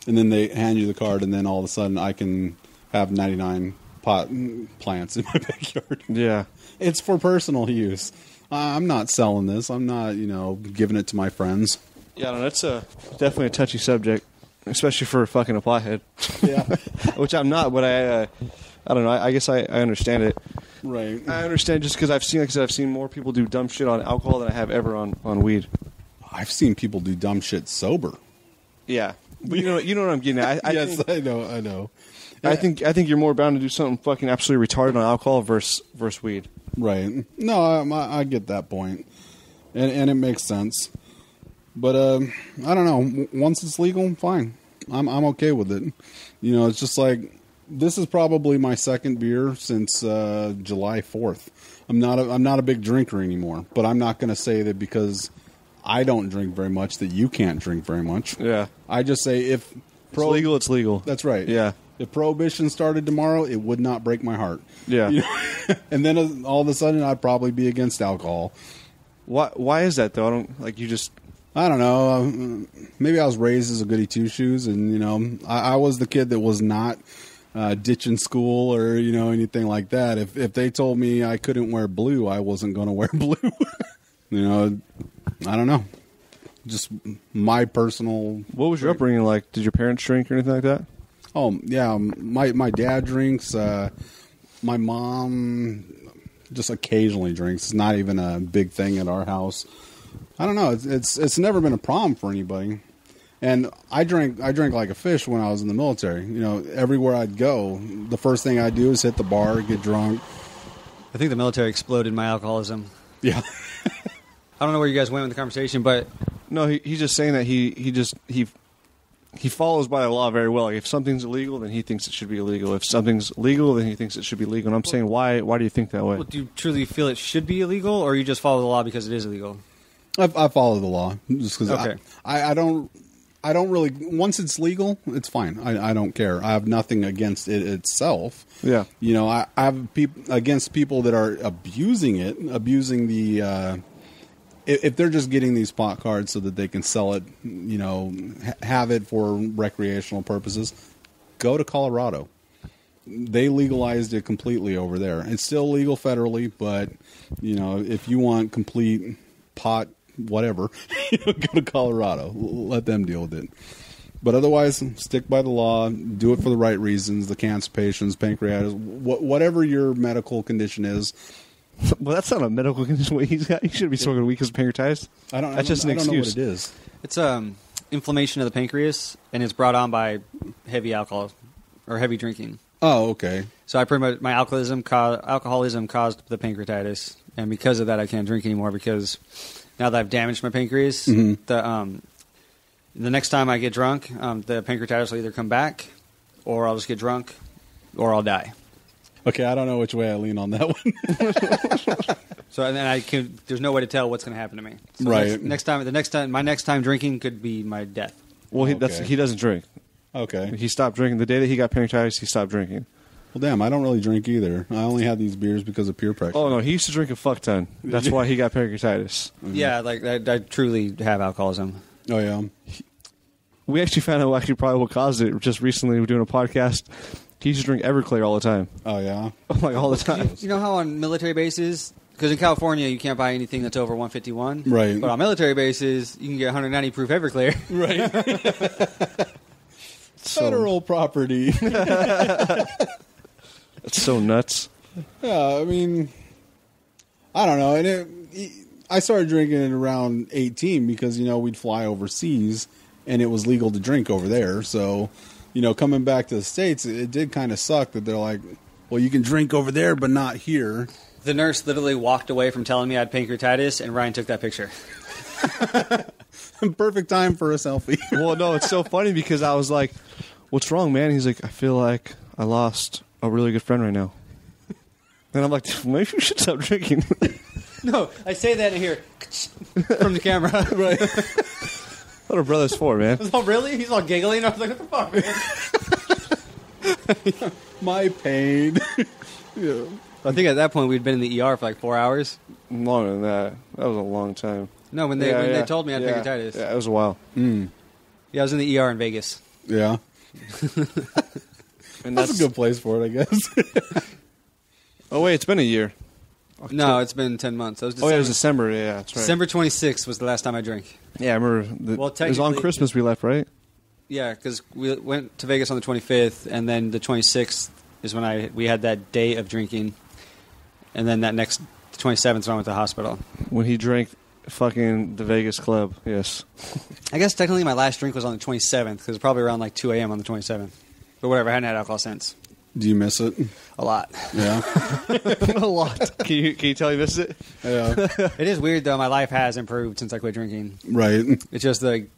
Speaker 2: and then they hand you the card, and then all of a sudden I can have 99 pot plants in my backyard.
Speaker 1: Yeah.
Speaker 2: It's for personal use. I'm not selling this. I'm not, giving it to my friends.
Speaker 1: Yeah, no, that's definitely a touchy subject, especially for fucking a pothead.
Speaker 2: Yeah.
Speaker 1: Which I'm not, but I don't know. I guess I understand it.
Speaker 2: Right.
Speaker 1: I understand just because I've seen, like I said, I've seen more people do dumb shit on alcohol than I have ever on weed.
Speaker 2: I've seen people do dumb shit sober.
Speaker 1: Yeah. But you know what I'm getting at. I
Speaker 2: Yes,
Speaker 1: think,
Speaker 2: I know.
Speaker 1: I think you're more bound to do something fucking absolutely retarded on alcohol versus weed.
Speaker 2: Right. No, I get that point. And it makes sense. But I don't know. Once it's legal, fine. I'm okay with it. You know, it's just like this is probably my second beer since July 4th. I'm not a big drinker anymore, but I'm not going to say that because I don't drink very much that you can't drink very much.
Speaker 1: Yeah.
Speaker 2: I just say if
Speaker 1: It's legal, it's legal.
Speaker 2: That's right.
Speaker 1: Yeah.
Speaker 2: If prohibition started tomorrow, it would not break my heart.
Speaker 1: Yeah.
Speaker 2: You know? And then all of a sudden, I'd probably be against alcohol.
Speaker 1: Why is that though? I don't like you just.
Speaker 2: I don't know. Maybe I was raised as a goody two shoes, and you know, I was the kid that was not ditching school or you know anything like that. If they told me I couldn't wear blue, I wasn't going to wear blue. You know, I don't know. Just my personal.
Speaker 1: What was your upbringing like? Did your parents drink or anything like that?
Speaker 2: Oh yeah, my dad drinks. My mom just occasionally drinks. It's not even a big thing at our house. I don't know. It's never been a problem for anybody. And I drank like a fish when I was in the military. You know, everywhere I'd go, the first thing I'd do is hit the bar, get drunk.
Speaker 3: I think the military exploded my alcoholism.
Speaker 2: Yeah.
Speaker 3: I don't know where you guys went with the conversation, but
Speaker 1: No, he's just saying that he follows by the law very well. Like if something's illegal, then he thinks it should be illegal. If something's legal, then he thinks it should be legal. And I'm saying, why do you think that way?
Speaker 3: well, do you truly feel it should be illegal, or you just follow the law because it is illegal?
Speaker 2: I follow the law just because
Speaker 3: Okay.
Speaker 2: I don't really. Once it's legal, it's fine. I don't care. I have nothing against it itself.
Speaker 1: Yeah.
Speaker 2: You know, I have against people that are abusing the. If they're just getting these spot cards so that they can sell it, you know, have it for recreational purposes, go to Colorado. They legalized it completely over there. It's still legal federally, but you know, if you want complete pot whatever, you know, go to Colorado. Let them deal with it. But otherwise, stick by the law. Do it for the right reasons. The constipations, pancreatitis, whatever your medical condition is.
Speaker 1: Well, that's not a medical condition. What he's got. He should be smoking weed because of pancreatitis.
Speaker 2: That's
Speaker 1: just an
Speaker 2: I don't know what
Speaker 1: excuse.
Speaker 2: it is.
Speaker 3: It's inflammation of the pancreas, and it's brought on by heavy alcohol or heavy drinking.
Speaker 2: Oh, okay.
Speaker 3: So I pretty much my alcoholism caused the pancreatitis, and because of that, I can't drink anymore because now that I've damaged my pancreas, the next time I get drunk, the pancreatitis will either come back, or I'll just get drunk, or I'll die.
Speaker 2: Okay, I don't know which way I lean on that one.
Speaker 3: So and then there's no way to tell what's going to happen to me. So
Speaker 2: Right.
Speaker 3: my next time drinking could be my death.
Speaker 1: Well, he
Speaker 2: Okay.
Speaker 1: doesn't drink.
Speaker 2: Okay.
Speaker 1: He stopped drinking the day that he got pancreatitis. He stopped drinking.
Speaker 2: Well, damn, I don't really drink either. I only have these beers because of peer pressure.
Speaker 1: Oh no, he used to drink a fuck ton. That's why he got pancreatitis.
Speaker 3: Yeah, like I truly have alcoholism.
Speaker 2: Oh, yeah.
Speaker 1: We actually found out probably what caused it just recently. We were doing a podcast. He used to drink Everclear all the time.
Speaker 2: Oh, yeah.
Speaker 1: Like all the time.
Speaker 3: You know how on military bases, because in California you can't buy anything that's over 151,
Speaker 2: Right.
Speaker 3: But on military bases you can get 190 proof Everclear.
Speaker 2: Right. Federal property.
Speaker 1: It's so nuts.
Speaker 2: Yeah, I mean, I don't know. And I started drinking it around 18 because, you know, we'd fly overseas and it was legal to drink over there. So, you know, coming back to the States, it did kind of suck that they're like, well, you can drink over there, but not here.
Speaker 3: The nurse literally walked away from telling me I had pancreatitis, and Ryan took that picture.
Speaker 2: Perfect time for a selfie.
Speaker 1: Well, no, it's so funny because I was like, "What's wrong, man?" He's like, "I feel like I lost a really good friend right now." And I'm like, "Maybe you should stop drinking."
Speaker 3: No, I say that in here from the camera.
Speaker 2: Right.
Speaker 1: What are brothers for, man?
Speaker 3: Oh, really? He's all giggling. I was like, what the fuck, man?
Speaker 2: My pain. Yeah.
Speaker 3: I think at that point we'd been in the ER for like 4 hours.
Speaker 1: Longer than that. That was a long time.
Speaker 3: No, when they told me I had pancreatitis.
Speaker 1: Yeah, it was a while.
Speaker 3: Yeah, I was in the ER in Vegas.
Speaker 2: Yeah.
Speaker 1: And
Speaker 2: That's a good place for it, I guess.
Speaker 1: Oh wait, it's been a year.
Speaker 3: No, it's been 10 months. That was
Speaker 1: Oh
Speaker 3: December.
Speaker 1: yeah, it was December. Yeah, that's right.
Speaker 3: December 26th was the last time I drank.
Speaker 1: Yeah, I remember.
Speaker 3: Well,
Speaker 1: It was on
Speaker 3: technically-
Speaker 1: Christmas we left, right?
Speaker 3: Yeah, because we went to Vegas on the 25th, and then the 26th is when we had that day of drinking. and then that next 27th, I went to the hospital.
Speaker 1: When he drank fucking the Vegas club, yes.
Speaker 3: I guess technically my last drink was on the 27th because it's probably around like 2 a.m. on the 27th. But whatever, I hadn't had alcohol since.
Speaker 2: Do you miss it?
Speaker 3: A lot.
Speaker 2: Yeah.
Speaker 1: A lot. Can you tell you miss it?
Speaker 2: Yeah.
Speaker 3: It is weird though. My life has improved since I quit drinking.
Speaker 2: Right.
Speaker 3: It's just like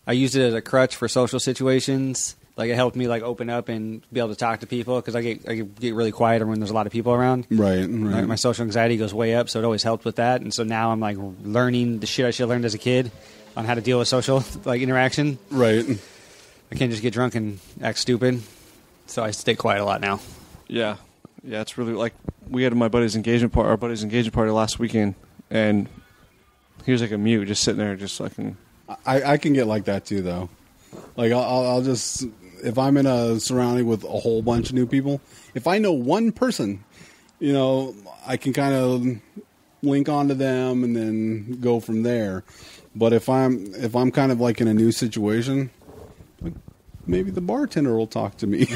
Speaker 3: I used it as a crutch for social situations. Like it helped me like open up and be able to talk to people because I get really quiet when there's a lot of people around.
Speaker 2: Right.
Speaker 3: My social anxiety goes way up, so it always helped with that. And so now I'm like learning the shit I should have learned as a kid on how to deal with social like interaction.
Speaker 2: Right.
Speaker 3: I can't just get drunk and act stupid. So I stay quiet a lot now.
Speaker 1: Yeah. Yeah, it's really like we had our buddy's engagement party last weekend, and he was like a mute, just sitting there, just like.
Speaker 2: I can get like that too, though. Like I'll just, if I'm in a surrounding with a whole bunch of new people, if I know one person, you know, I can kind of link onto them and then go from there. But if I'm kind of like in a new situation, maybe the bartender will talk to me.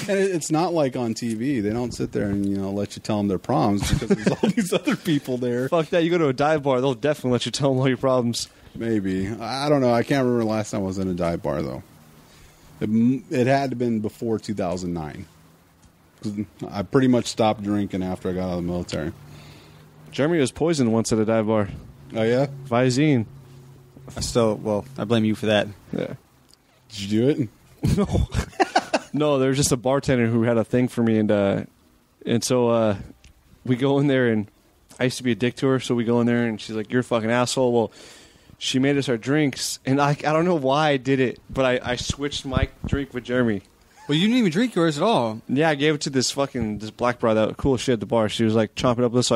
Speaker 2: And it's not like on TV. They don't sit there and, you know, let you tell them their problems because there's all these other people there.
Speaker 1: Fuck that. You go to a dive bar, they'll definitely let you tell them all your problems.
Speaker 2: Maybe. I don't know. I can't remember the last time I was in a dive bar, though. It had to have been before 2009. 'Cause I pretty much stopped drinking after I got out of the military.
Speaker 1: Jeremy was poisoned once at a dive bar.
Speaker 2: Oh, yeah?
Speaker 1: Visine.
Speaker 3: I blame you for that.
Speaker 1: Yeah.
Speaker 2: Did you do it?
Speaker 1: No. No, there was just a bartender who had a thing for me, and so we go in there, and I used to be a dick to her, so we go in there, and she's like, "You're a fucking asshole." Well, she made us our drinks, and I don't know why I did it, but I switched my drink with Jeremy.
Speaker 3: Well, you didn't even drink yours at all.
Speaker 1: Yeah, I gave it to this black bra that cool shit at the bar. She was like chomping up this, so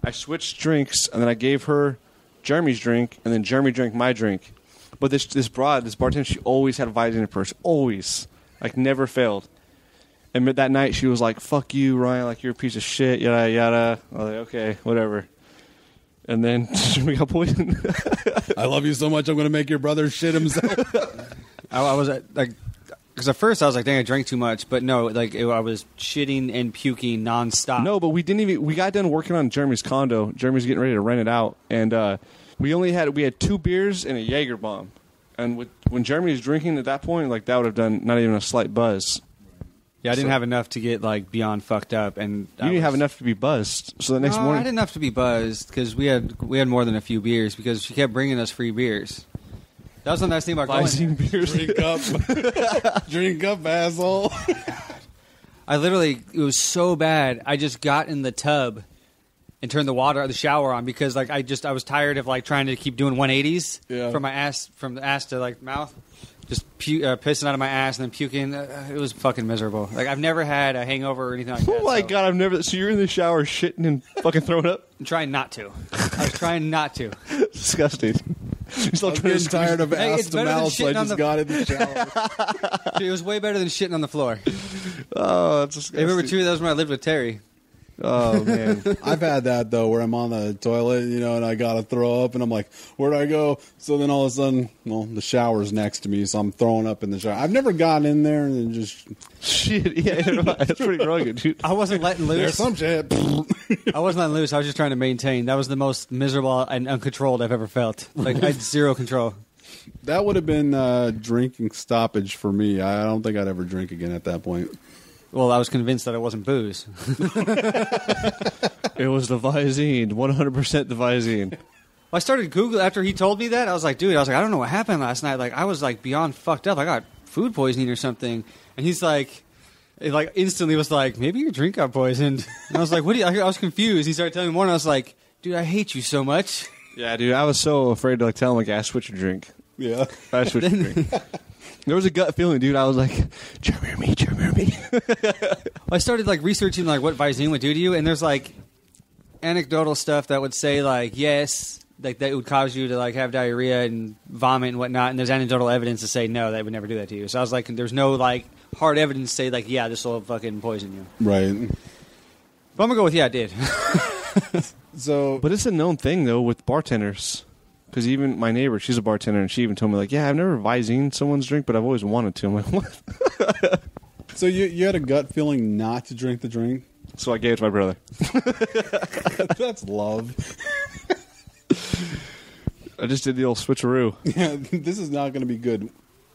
Speaker 1: I switched drinks, and then I gave her Jeremy's drink, and then Jeremy drank my drink. But this bartender, she always had a Visine in her purse, always, like never failed. And that night she was like, "Fuck you, Ryan, like you're a piece of shit, yada yada." I was like, "Okay, whatever." And then we got poisoned.
Speaker 2: I love you so much, I'm going to make your brother shit himself.
Speaker 3: I was like, because at first I was like, dang, I drank too much. But no, like I was shitting and puking nonstop.
Speaker 1: No, but we got done working on Jeremy's condo. Jeremy's getting ready to rent it out. And we had 2 beers and a Jaeger bomb. And when Jeremy was drinking at that point, like that would have done not even a slight buzz.
Speaker 3: Yeah, I didn't have enough to get like beyond fucked up, and
Speaker 1: you didn't have enough to be buzzed. So the next morning,
Speaker 3: I didn't have to be buzzed because we had more than a few beers because she kept bringing us free beers. That was the nice thing about going.
Speaker 1: Beers.
Speaker 2: Drink up, asshole.
Speaker 3: It was so bad. I just got in the tub and turned the shower on because like I was tired of like trying to keep doing 180s from the ass to like mouth. Just pissing out of my ass and then puking. It was fucking miserable. Like, I've never had a hangover or anything like that.
Speaker 1: Oh, my God. I've never... So you're in the shower shitting and fucking throwing up?
Speaker 3: I'm trying not to. I was trying not to.
Speaker 1: Disgusting. You're still
Speaker 2: getting tired of ass to mouth, so I just got in the shower.
Speaker 3: Dude, it was way better than shitting on the floor.
Speaker 1: Oh, that's disgusting.
Speaker 3: I remember, too, that was when I lived with Terry.
Speaker 1: Oh, man.
Speaker 2: I've had that, though, where I'm on the toilet, you know, and I got to throw up, and I'm like, where'd I go? So then all of a sudden, well, the shower's next to me, so I'm throwing up in the shower. I've never gotten in there and then just...
Speaker 1: Shit, yeah, that's pretty rugged, dude.
Speaker 3: I wasn't letting loose.
Speaker 2: There's some shit.
Speaker 3: I wasn't letting loose. I was just trying to maintain. That was the most miserable and uncontrolled I've ever felt. Like, I had zero control.
Speaker 2: That would have been drinking stoppage for me. I don't think I'd ever drink again at that point.
Speaker 3: Well, I was convinced that it wasn't booze.
Speaker 1: It was the Visine, 100% the Visine.
Speaker 3: I started Googling after he told me that. I was like, I don't know what happened last night. Like, I was like beyond fucked up. I got food poisoning or something. And he's like, instantly was like, maybe your drink got poisoned. And I was like, what do you? I was confused. He started telling me more, and I was like, dude, I hate you so much.
Speaker 1: Yeah, dude, I was so afraid to like tell him like, I switch your drink.
Speaker 2: Yeah,
Speaker 1: I switch your drink. There was a gut feeling, dude. I was like, Jeremy or me.
Speaker 3: I started like researching like what Visine would do to you, and there's like anecdotal stuff that would say like yes, like that would cause you to like have diarrhea and vomit and whatnot, and there's anecdotal evidence to say no, that would never do that to you. So I was like, there's no like hard evidence to say like yeah, this will fucking poison you.
Speaker 2: Right.
Speaker 3: But I'm gonna go with yeah, it did.
Speaker 1: But it's a known thing though with bartenders. Because even my neighbor, she's a bartender, and she even told me, like, yeah, I've never Visine someone's drink, but I've always wanted to. I'm like, what?
Speaker 2: So you had a gut feeling not to drink the drink?
Speaker 1: So I gave it to my brother.
Speaker 2: That's love.
Speaker 1: I just did the old switcheroo.
Speaker 2: Yeah, this is not going to be good.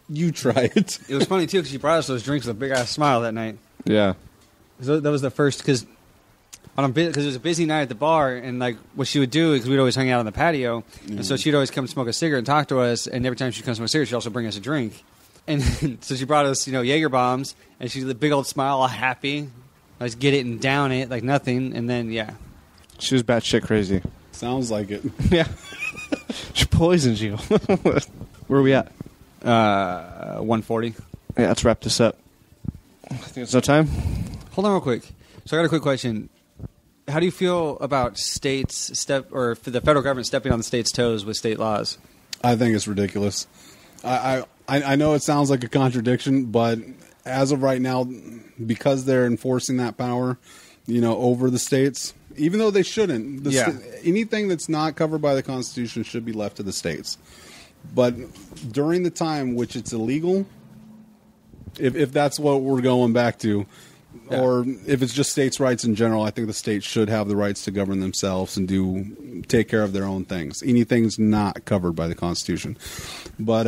Speaker 2: You try it.
Speaker 3: It was funny, too, because she brought us those drinks with a big-ass smile that night.
Speaker 1: Yeah.
Speaker 3: So that was the first, because it was a busy night at the bar, and like what she would do, because we'd always hang out on the patio, and so she'd always come smoke a cigarette and talk to us, and every time she'd come smoke a cigarette, she'd also bring us a drink. And so she brought us, Jaeger bombs, and she's a big old smile, all happy. I just get it and down it like nothing, and then, yeah.
Speaker 1: She was batshit crazy.
Speaker 2: Sounds like it.
Speaker 1: Yeah. She poisoned you. Where are we at?
Speaker 3: 140.
Speaker 1: Yeah, let's wrap this up. I think it's no time.
Speaker 3: Hold on real quick. So I got a quick question. How do you feel about states or the federal government stepping on the state's toes with state laws?
Speaker 2: I think it's ridiculous. I know it sounds like a contradiction, but as of right now, because they're enforcing that power, over the states, even though they shouldn't, anything that's not covered by the Constitution should be left to the states. But during the time which it's illegal, if that's what we're going back to, or if it's just states' rights in general, I think the states should have the rights to govern themselves and take care of their own things. Anything's not covered by the Constitution. But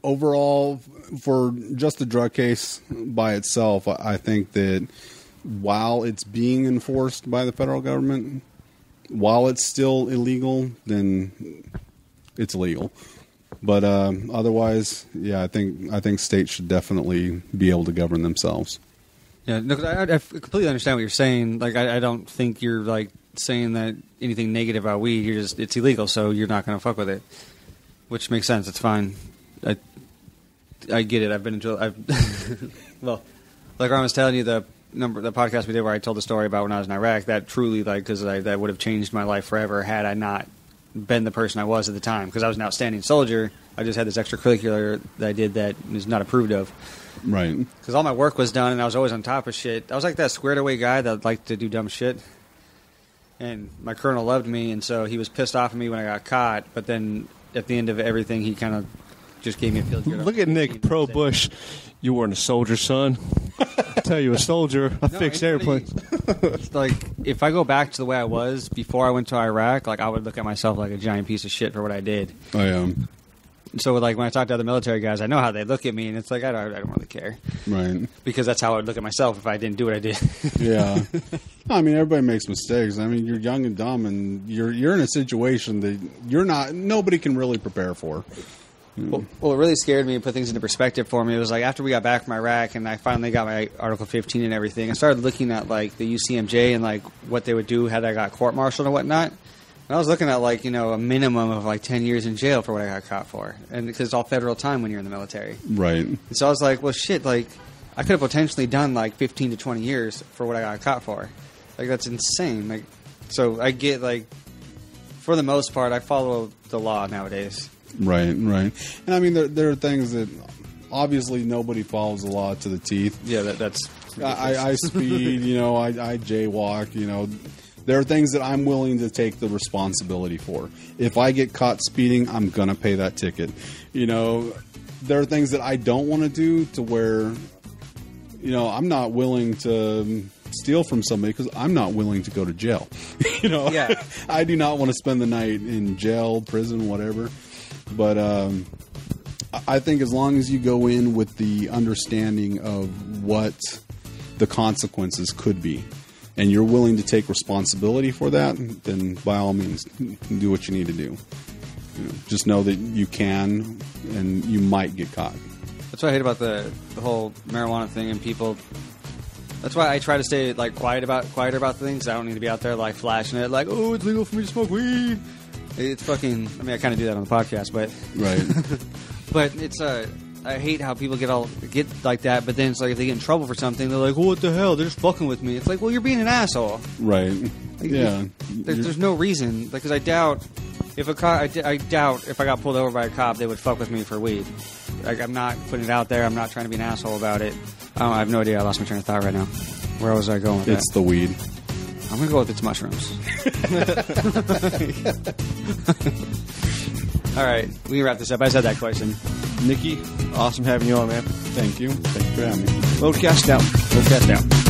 Speaker 2: overall, for just the drug case by itself, I think that while it's being enforced by the federal government, while it's still illegal, then it's illegal. But otherwise, yeah, I think states should definitely be able to govern themselves.
Speaker 3: Yeah, no, 'cause I completely understand what you're saying. Like, I don't think you're like saying that anything negative about weed. It's illegal, so you're not going to fuck with it, which makes sense. It's fine. I get it. I've been well, like I was telling you the podcast we did where I told the story about when I was in Iraq. That truly, because that would have changed my life forever had I not been the person I was at the time. Because I was an outstanding soldier. I just had this extracurricular that I did that is not approved of.
Speaker 2: Right.
Speaker 3: Because all my work was done, and I was always on top of shit. I was like that squared-away guy that liked to do dumb shit. And my colonel loved me, and so he was pissed off at me when I got caught. But then at the end of everything, he kind of just gave me a feel good.
Speaker 1: Look at Nick, pro-Bush. You weren't a soldier, son. I tell you, a soldier, fixed airplanes.
Speaker 3: Like, if I go back to the way I was before I went to Iraq, like, I would look at myself like a giant piece of shit for what I did.
Speaker 2: I am.
Speaker 3: So, like, when I talk to other military guys, I know how they look at me, and it's like, I don't really care.
Speaker 2: Right.
Speaker 3: Because that's how I would look at myself if I didn't do what I did.
Speaker 2: Yeah. I mean, everybody makes mistakes. I mean, you're young and dumb, and you're in a situation that nobody can really prepare for.
Speaker 3: Well, it really scared me and put things into perspective for me. It was like after we got back from Iraq and I finally got my Article 15 and everything, I started looking at, like, the UCMJ and, like, what they would do had I got court-martialed and whatnot. And I was looking at, like, a minimum of, like, 10 years in jail for what I got caught for. And because it's all federal time when you're in the military.
Speaker 2: Right.
Speaker 3: And so I was like, well, shit, like, I could have potentially done, like, 15 to 20 years for what I got caught for. Like, that's insane. Like, so I get, like, for the most part, I follow the law nowadays.
Speaker 2: Right. And I mean, there are things that obviously nobody follows the law to the teeth.
Speaker 3: Yeah, that's.
Speaker 2: I speed, I jaywalk, There are things that I'm willing to take the responsibility for. If I get caught speeding, I'm going to pay that ticket. There are things that I don't want to do to where, I'm not willing to steal from somebody because I'm not willing to go to jail.
Speaker 3: Yeah.
Speaker 2: I do not want to spend the night in jail, prison, whatever. But I think as long as you go in with the understanding of what the consequences could be, and you're willing to take responsibility for that, then by all means, do what you need to do. Just know that you can, and you might get caught.
Speaker 3: That's what I hate about the whole marijuana thing and people. That's why I try to stay, like, quieter about things. I don't need to be out there, like, flashing it, like, oh, it's legal for me to smoke weed. It's fucking. I mean, I kind of do that on the podcast, but
Speaker 2: Right.
Speaker 3: But it's I hate how people get like that. But then it's like if they get in trouble for something, they're like, "Oh, what the hell? They're just fucking with me." It's like, well, you're being an asshole.
Speaker 2: Right.
Speaker 3: Like,
Speaker 2: Yeah.
Speaker 3: There's no reason because I doubt if I doubt if I got pulled over by a cop, they would fuck with me for weed. Like, I'm not putting it out there. I'm not trying to be an asshole about it. I have no idea. I lost my train of thought right now. Where was I going with
Speaker 2: It's
Speaker 3: that?
Speaker 2: the weed.
Speaker 3: I'm going to go with it's mushrooms. All right. We can wrap this up. I said that question.
Speaker 1: Nikki, awesome having you on, man.
Speaker 2: Thank you. Thank you for having me.
Speaker 1: ModeCast out.
Speaker 3: ModeCast out.